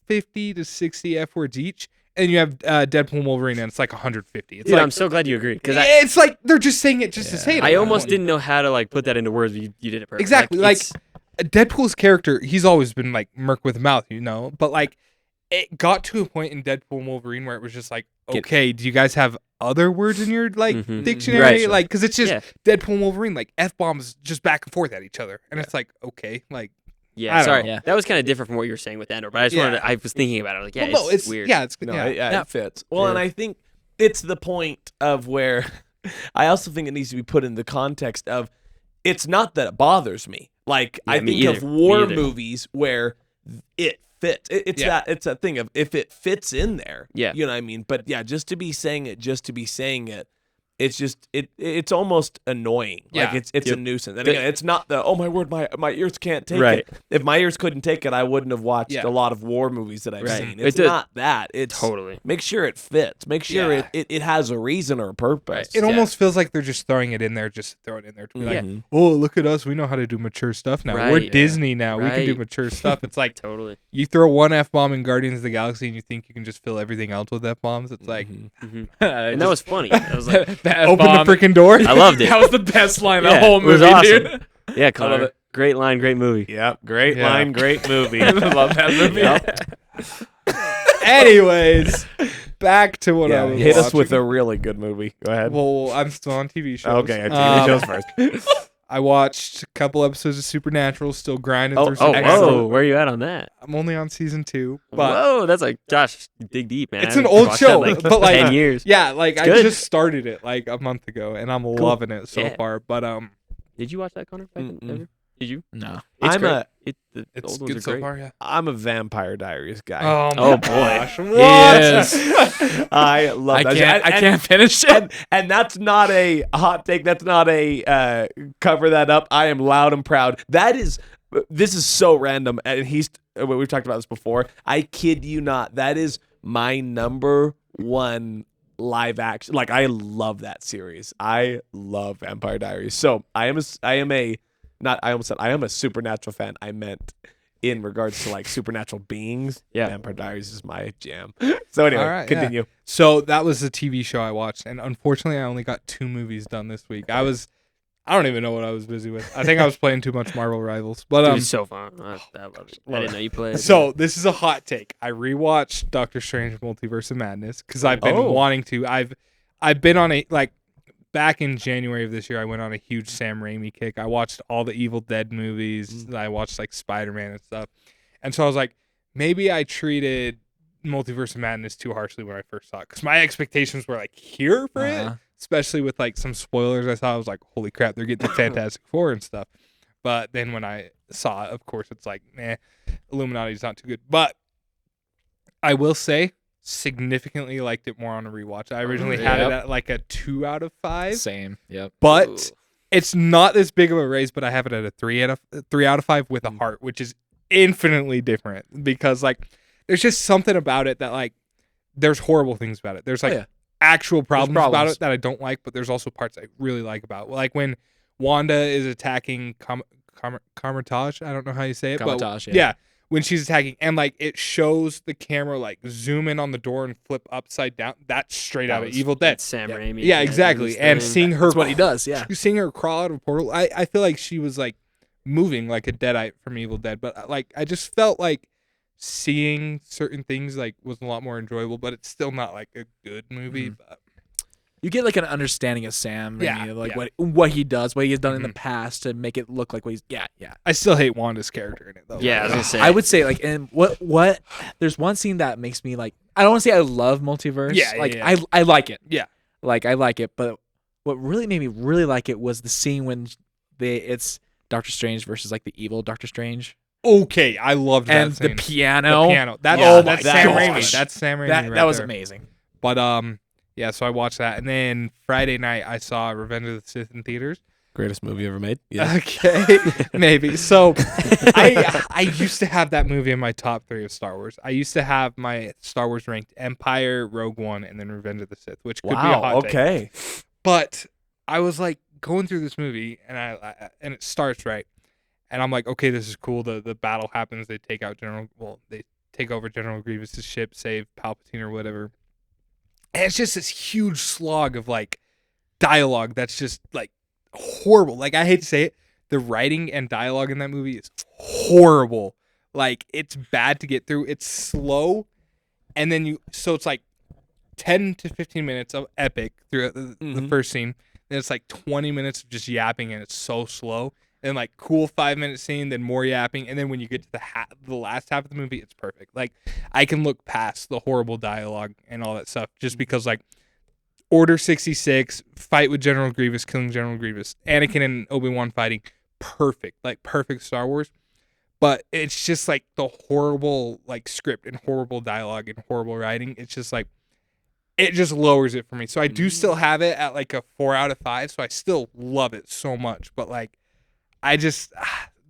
50 to 60 F words each. And you have Deadpool and Wolverine, and it's like 150. It's Dude, like, I'm so glad you agree because it's like they're just saying it just to say it. I at that almost point. didn't know how to like put that into words. But you did it perfectly. Exactly. Like it's- Deadpool's character, he's always been like Merc with a mouth, you know? But like it got to a point in Deadpool and Wolverine where it was just like, okay, do you guys have other words in your like Mhm. dictionary? Right. Like, because it's just Yeah. Deadpool and Wolverine, like F-bombs just back and forth at each other. And it's like, okay, like, I yeah, don't sorry, know. that was kind of different from what you were saying with Andor. But I just wanted. I was thinking about it. I was like, yeah, well, no, it's weird. Yeah, it's, No, yeah. it fits. Well, and I think it's the point of where I also think it needs to be put in the context of it's not that it bothers me. Like Yeah, I me think of either. war Me either. movies where it fits. It's that thing of if it fits in there. Yeah. You know what I mean? But yeah, just to be saying it, it's just it's almost annoying. Like Yeah. it's a nuisance. And again, it's not the, oh my word, my ears can't take Right. it. If my ears couldn't take it, I wouldn't have watched Yeah. a lot of war movies that I've Right. seen. It's It does- not that. It's Totally. make sure it fits. Make sure Yeah. it has a reason or a purpose. It almost feels like they're just throwing it in there, just to throw it in there to be like, Mhm. oh, look at us, we know how to do mature stuff now. We're Right. Disney now, we can do Right. mature stuff. It's like Totally. you throw one F-bomb in Guardians of the Galaxy and you think you can just fill everything else with F-bombs. It's like, Mhm. And that was funny. I was like, open the freaking door. I loved it. That was the best line of Yeah, the whole it was movie, awesome. dude. Yeah, Connor. it. Great line, great movie. Yep. Great Yeah. line, great movie. I love that movie. Anyways, back to what I Yeah, was hit us with watching. a really good movie. Go ahead. Well, I'm still on TV shows. Okay, TV shows first. I watched a couple episodes of Supernatural, still grinding Oh, through Oh, some excellent. whoa. Where are you at on that? I'm only on season 2, but Whoa, that's like, Josh, dig deep, man. it's I an haven't old watched show, that, like, but like 10 years. yeah, like I good. just started it like a month ago, and I'm loving it so Yeah. far. But Did you watch that, Connor? Mm-mm. Ever? Did you? No. It's I'm great. a The it's old ones good are so great. far. Yeah. I'm a Vampire Diaries guy. Oh, Oh, my boy. gosh. What? Yes. I love I that. can't. I And- can't finish it. and that's not a hot take. That's not a cover that up. I am loud and proud. This is so random. And we've talked about this before. I kid you not. That is my number one live action. Like, I love that series. I love Vampire Diaries. So I am a Supernatural fan. I meant in regards to like supernatural beings. Yeah. Vampire Diaries is my jam. So anyway, All right, continue. So that was the TV show I watched, and unfortunately, I only got 2 movies done this week. I don't even know what I was busy with. I think I was playing too much Marvel Rivals. But Dude, it's so fun. I love it. I didn't know you played. so this is a hot take. I rewatched Doctor Strange: Multiverse of Madness because I've been Oh. wanting to. I've been on a back in January of this year. I went on a huge Sam Raimi kick. I watched all the Evil Dead movies. I watched like Spider-Man and stuff. And so I was like, maybe I treated Multiverse of Madness too harshly when I first saw it because my expectations were like here for it. Especially with like some spoilers I saw, I was like, holy crap, they're getting the Fantastic Four and stuff. But then when I saw it, of course, it's like, Illuminati's not too good. But I will say, significantly liked it more on a rewatch. I originally had it Yep. at like a 2 out of 5. Same. Yep. But Ooh. it's not this big of a raise, but I have it at a 3 out of 5 with a heart, which is infinitely different because like there's just something about it that like there's horrible things about it. There's like yeah. actual problems about problems. it that I don't like, but there's also parts I really like about it. Like when Wanda is attacking Carmitage, I don't know how you say it, Carmitage, but yeah. when she's attacking and like it shows the camera like zoom in on the door and flip upside down. That's straight out of Evil Dead. That's Sam Yeah. Raimi. Yeah, doing exactly. his And thing. seeing her That's what he does. Yeah. seeing her crawl out of a portal, I feel like she was like moving like a deadite from Evil Dead, but like I just felt like seeing certain things like was a lot more enjoyable, but it's still not like a good movie. But You get like an understanding of Sam. Yeah, Raimi, like yeah. what he does, what he has done in the Mhm. past to make it look like what he's. Yeah. I still hate Wanda's character in it though. Yeah, I was gonna say. I would say like, and what? There's one scene that makes me like. I don't want to say I love multiverse. Yeah, like yeah. I like it. Yeah. Like I like it, but what really made me really like it was the scene when it's Doctor Strange versus like the evil Doctor Strange Okay, I loved that and scene. the piano. The piano. That's Oh that's my Sam gosh. Raimi. That's Sam Raimi. That right was there. amazing. But yeah, so I watched that, and then Friday night I saw Revenge of the Sith in theaters. Greatest movie ever made. Yeah. Okay, maybe. So I used to have that movie in my top 3 of Star Wars. I used to have my Star Wars ranked Empire, Rogue One, and then Revenge of the Sith, which could be a Wow. hot take. Okay. But I was like going through this movie, and and it starts right, and I'm like, okay, this is cool. The battle happens. They take out they take over General Grievous' ship, save Palpatine or whatever. And it's just this huge slog of like dialogue that's just like horrible. Like I hate to say it, the writing and dialogue in that movie is horrible. Like it's bad to get through. It's slow, and then so it's like 10 to 15 minutes of epic throughout the first scene. Then it's like 20 minutes of just yapping, and it's so slow. And like cool 5-minute scene, then more yapping, and then when you get to the last half of the movie, it's perfect. Like I can look past the horrible dialogue and all that stuff just because like Order 66, fight with General Grievous, killing General Grievous, Anakin and Obi-Wan fighting, perfect, like perfect Star Wars. But it's just like the horrible like script and horrible dialogue and horrible writing. It's just like it just lowers it for me. So I do still have it at like a 4 out of 5. So I still love it so much. But like, I just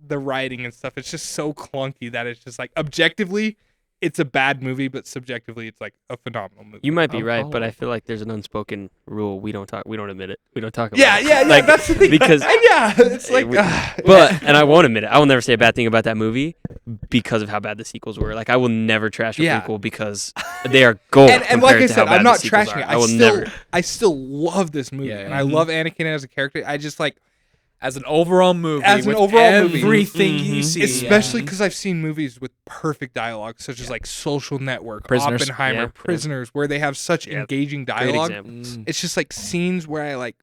the writing and stuff, it's just so clunky that it's just like objectively, it's a bad movie, but subjectively, it's like a phenomenal movie. You might be right, but I feel like there's an unspoken rule. We don't admit it. We don't talk about Yeah, it. yeah, yeah. Like, That's the thing. because yeah, it's like. but and I won't admit it. I will never say a bad thing about that movie because of how bad the sequels were. Like I will never trash a Yeah. prequel because they are gold. And like I compared to how said, bad I'm not the sequels trashing are. it. I will never. I still love this movie, Yeah, and yeah. I love Anakin as a character. I just like, As an overall movie, As an with overall movie. everything you see, especially because I've seen movies with perfect dialogue, such as like Social Network, Prisoners. Oppenheimer, Yeah. Prisoners, where they have such Yeah. engaging Great dialogue. examples. It's just like scenes where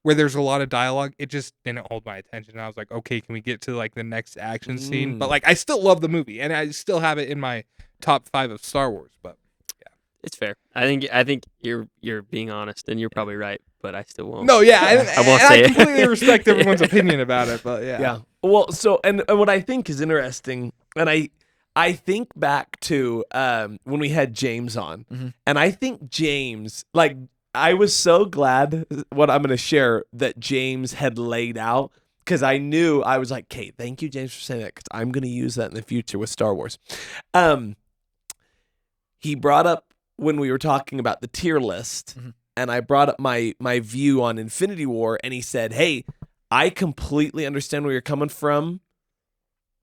there's a lot of dialogue. It just didn't hold my attention. I was like, okay, can we get to like the next action scene? But like, I still love the movie, and I still have it in my top 5 of Star Wars. But It's fair. I think you're being honest, and you're probably right. But I still won't. no, yeah, I won't say I it. completely respect everyone's opinion about it. But yeah, Yeah. Well, so and what I think is interesting, and I think back to when we had James on, and I think James, like, I was so glad what I'm going to share that James had laid out, because I knew, I was like, okay, thank you, James, for saying that, because I'm going to use that in the future with Star Wars. He brought up when we were talking about the tier list, and I brought up my view on Infinity War, and he said, hey, I completely understand where you're coming from,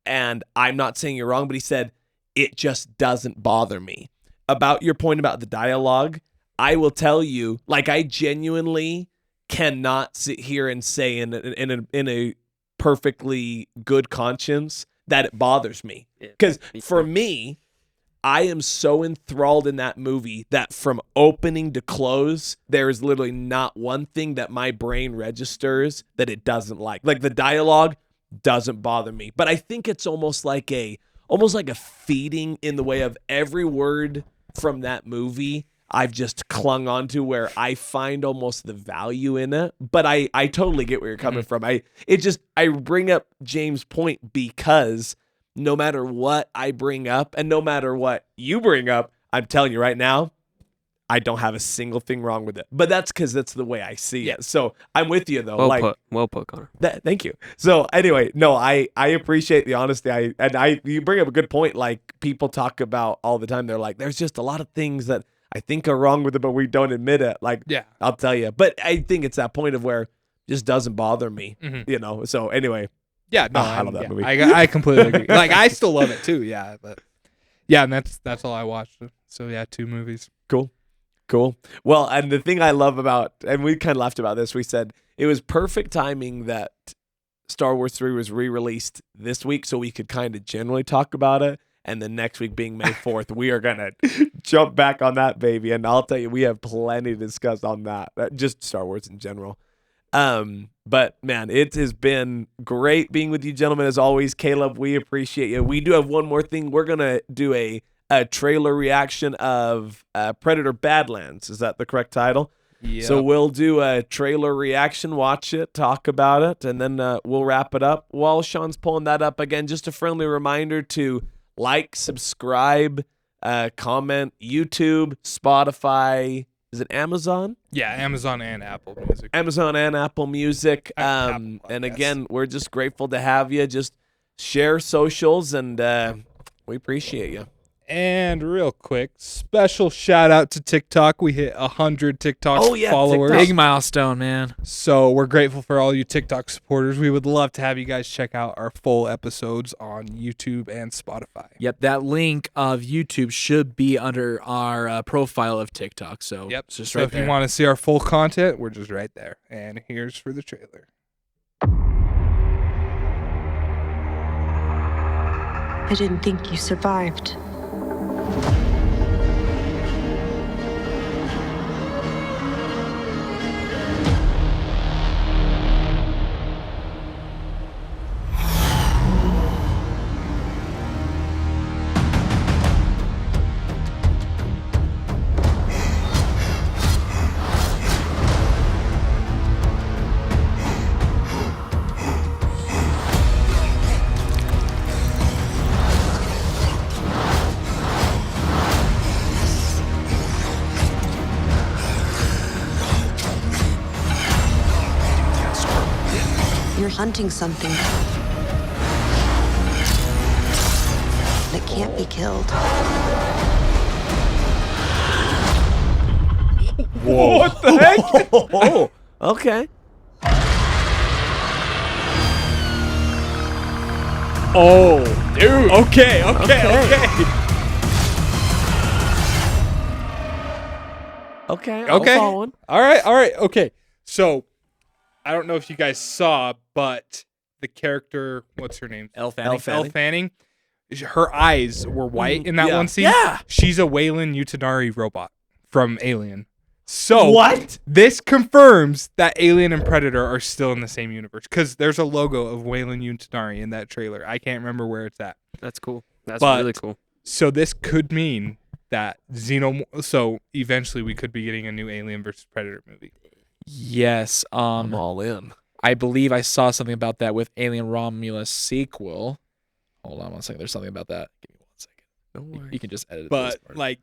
and I'm not saying you're wrong, but he said, it just doesn't bother me. About your point about the dialogue, I will tell you, like, I genuinely cannot sit here and say in a perfectly good conscience that it bothers me. Because for me, I am so enthralled in that movie that from opening to close, there is literally not one thing that my brain registers that it doesn't like. Like, the dialogue doesn't bother me. But I think it's almost like a feeding in the way of every word from that movie I've just clung onto, where I find almost the value in it. But I totally get where you're coming from. I bring up James' point because no matter what I bring up and no matter what you bring up, I'm telling you right now, I don't have a single thing wrong with it. But that's because that's the way I see it. So I'm with you, though. Well put, Connor. Thank you. So anyway, no, I appreciate the honesty. You bring up a good point. Like, people talk about all the time. They're like, there's just a lot of things that I think are wrong with it, but we don't admit it. Like, yeah, I'll tell you. But I think it's that point of where it just doesn't bother me, you know? So anyway. Yeah, no, I love that movie. I completely agree. Like, I still love it too. Yeah, but yeah, and that's all I watched. So yeah, 2 movies. Cool. Well, and the thing I love about, and we kind of laughed about this, we said it was perfect timing that Star Wars 3 was re-released this week, so we could kind of generally talk about it. And the next week being May 4th, we are going to jump back on that, baby. And I'll tell you, we have plenty to discuss on that, just Star Wars in general. But man, it has been great being with you gentlemen. As always, Caleb, we appreciate you. We do have one more thing. We're going to do a trailer reaction of Predator Badlands. Is that the correct title? Yeah. So we'll do a trailer reaction, watch it, talk about it, and then we'll wrap it up. While Sean's pulling that up again, just a friendly reminder to like, subscribe, comment, YouTube, Spotify. Is it Amazon? Yeah, Amazon and Apple Music. Amazon and Apple Music. Apple And Podcasts. again, we're just grateful to have you. Just share socials, and we appreciate you. And real quick, special shout out to TikTok. We hit 100 TikTok Oh, yeah, followers. TikTok. Big milestone, man. So we're grateful for all you TikTok supporters. We would love to have you guys check out our full episodes on YouTube and Spotify. Yep, that link of YouTube should be under our profile of TikTok. So Yep. it's just So right if there. you want to see our full content, we're just right there. And here's for the trailer. I didn't think you survived. You're hunting something that can't be killed. Whoa. What the heck? Oh, okay. Oh, dude. Okay. Okay. Okay. Following. All right. Okay. So, I don't know if you guys saw, but the character, what's her name? Elle Elle Fanning. Fanning. Her eyes were white in that Yeah. one scene. Yeah. She's a Weyland Utanari robot from Alien. So What? this confirms that Alien and Predator are still in the same universe because there's a logo of Weyland Utanari in that trailer. I can't remember where it's at. That's cool. That's But- really cool. So this could mean that So eventually we could be getting a new Alien versus Predator movie. Yes. I'm all in. I believe I saw something about that with Alien Romulus sequel. Hold on one second. There's something about that. Give me 1 second. Don't worry. You can just edit But this part.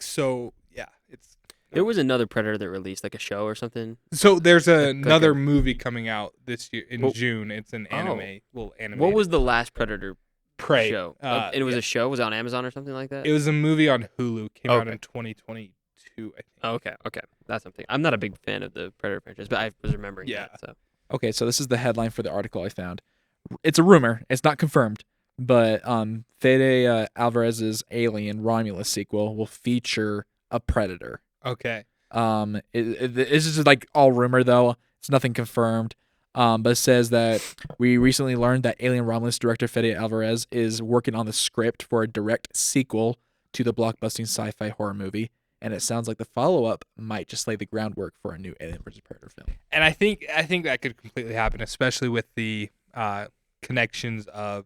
it's There was another Predator that released like a show or something. so there's like another movie coming out this year in Well- June. It's an anime. Well, anime. What was the last Predator Prey? show? And it was a show. Was it on Amazon or something like that? It was a movie on Hulu. Came out Okay. in 2022, I think. Oh, okay. That's something. I'm not a big fan of the Predator franchise, but I was remembering Yeah. that. So Okay, so this is the headline for the article I found. It's a rumor. It's not confirmed, but Fede Alvarez's Alien Romulus sequel will feature a Predator. Okay. It's just like all rumor though. It's nothing confirmed. But it says that we recently learned that Alien Romulus director Fede Alvarez is working on the script for a direct sequel to the blockbusting sci-fi horror movie, and it sounds like the follow-up might just lay the groundwork for a new Alien vs Predator film. And I think that could completely happen, especially with the connections of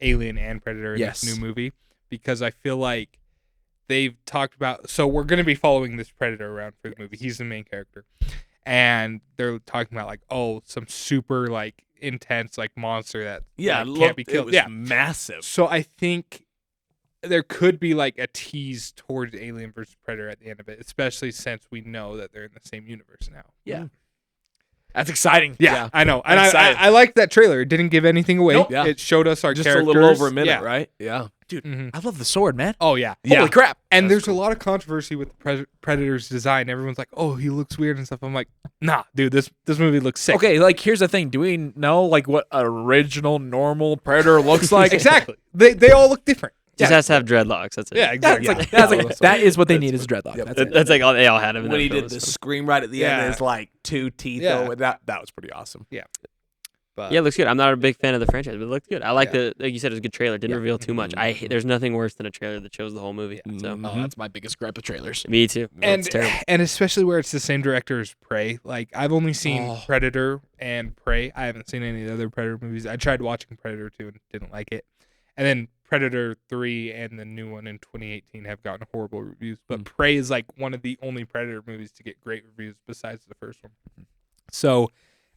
Alien and Predator in Yes. this new movie, because I feel like they've talked about. So we're going to be following this Predator around for the movie. He's the main character, and they're talking about like, oh, some super like intense like monster that can't be killed. It was massive. So I think there could be like a tease towards Alien versus Predator at the end of it, especially since we know that they're in the same universe now. Yeah. That's exciting. Yeah, I know. And I'm I excited. like that trailer. It didn't give anything away. Nope. Yeah. It showed us our Just characters. a little over a minute, Yeah. right? Yeah. Mhm. I love the sword, man. Oh, yeah. Holy crap. And That's there's a lot of controversy with the Predator's design. Everyone's like, oh, he looks weird and stuff. I'm like, nah, dude, this movie looks sick. Okay, like here's the thing. Do we know like what original normal Predator looks like? Exactly. They all look different. just has to have dreadlocks. That's it. Yeah, exactly. That is what they need is dreadlocks. Yep. That's it. That's like all they all had him. in When that he film. did the So- scream right at the Yeah. end, it's like two teeth. Yeah. Over. That was pretty awesome. But Yeah, it looks good. I'm not a big fan of the franchise, but it looked good. I like Yeah. like you said, it was a good trailer. Didn't reveal too much. There's nothing worse than a trailer that shows the whole movie. So Oh, that's my biggest gripe with trailers. me too. and It's terrible. and especially where it's the same director as Prey. Like I've only seen Oh. Predator and Prey. I haven't seen any of the other Predator movies. I tried watching Predator 2 and didn't like it. And then Predator 3 and the new one in 2018 have gotten horrible reviews. But Prey is like one of the only Predator movies to get great reviews besides the first one. So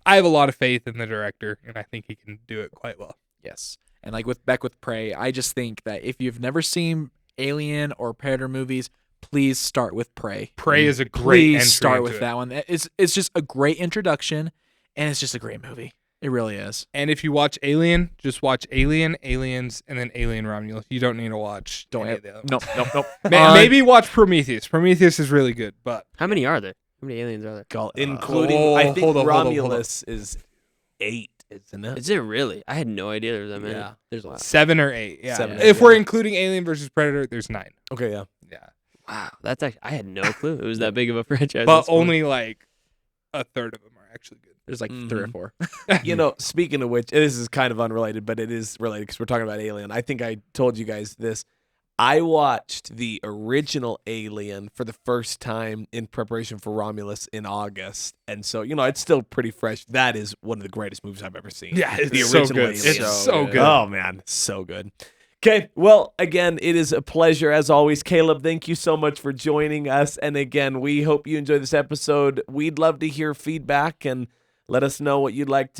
I have a lot of faith in the director, and I think he can do it quite well. Yes. And like with Prey, I just think that if you've never seen Alien or Predator movies, please start with Prey. Prey is a great Please entry start into with it. that one. It's just a great introduction, and it's just a great movie. It really is. And if you watch Alien, just watch Alien, Aliens, and then Alien Romulus. You don't need to watch any of the other ones. Nope. Maybe watch Prometheus. Prometheus is really good, but How many are there? How many aliens are there? Including, I think hold on. Romulus is 8, isn't it? Is it really? I had no idea there was that many. Yeah. There's a lot. 7 or 8. Yeah. 7, If yeah. we're including Alien versus Predator, there's 9. Okay, yeah. Yeah. Wow, that's actually I had no clue it was that big of a franchise. But That's cool. only like a third of them are actually good. There's like 3 or 4. You know, speaking of which, this is kind of unrelated, but it is related because we're talking about Alien. I think I told you guys this. I watched the original Alien for the first time in preparation for Romulus in August. And so, you know, it's still pretty fresh. That is one of the greatest movies I've ever seen. Yeah, it's the so original good. Alien. It's so good. Oh, man. So good. Okay. Well, again, it is a pleasure as always. Caleb, thank you so much for joining us. And again, we hope you enjoyed this episode. We'd love to hear feedback and let us know what you'd like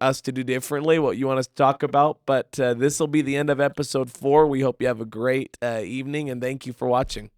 us to do differently, what you want us to talk about. But this will be the end of episode 4. We hope you have a great evening, and thank you for watching.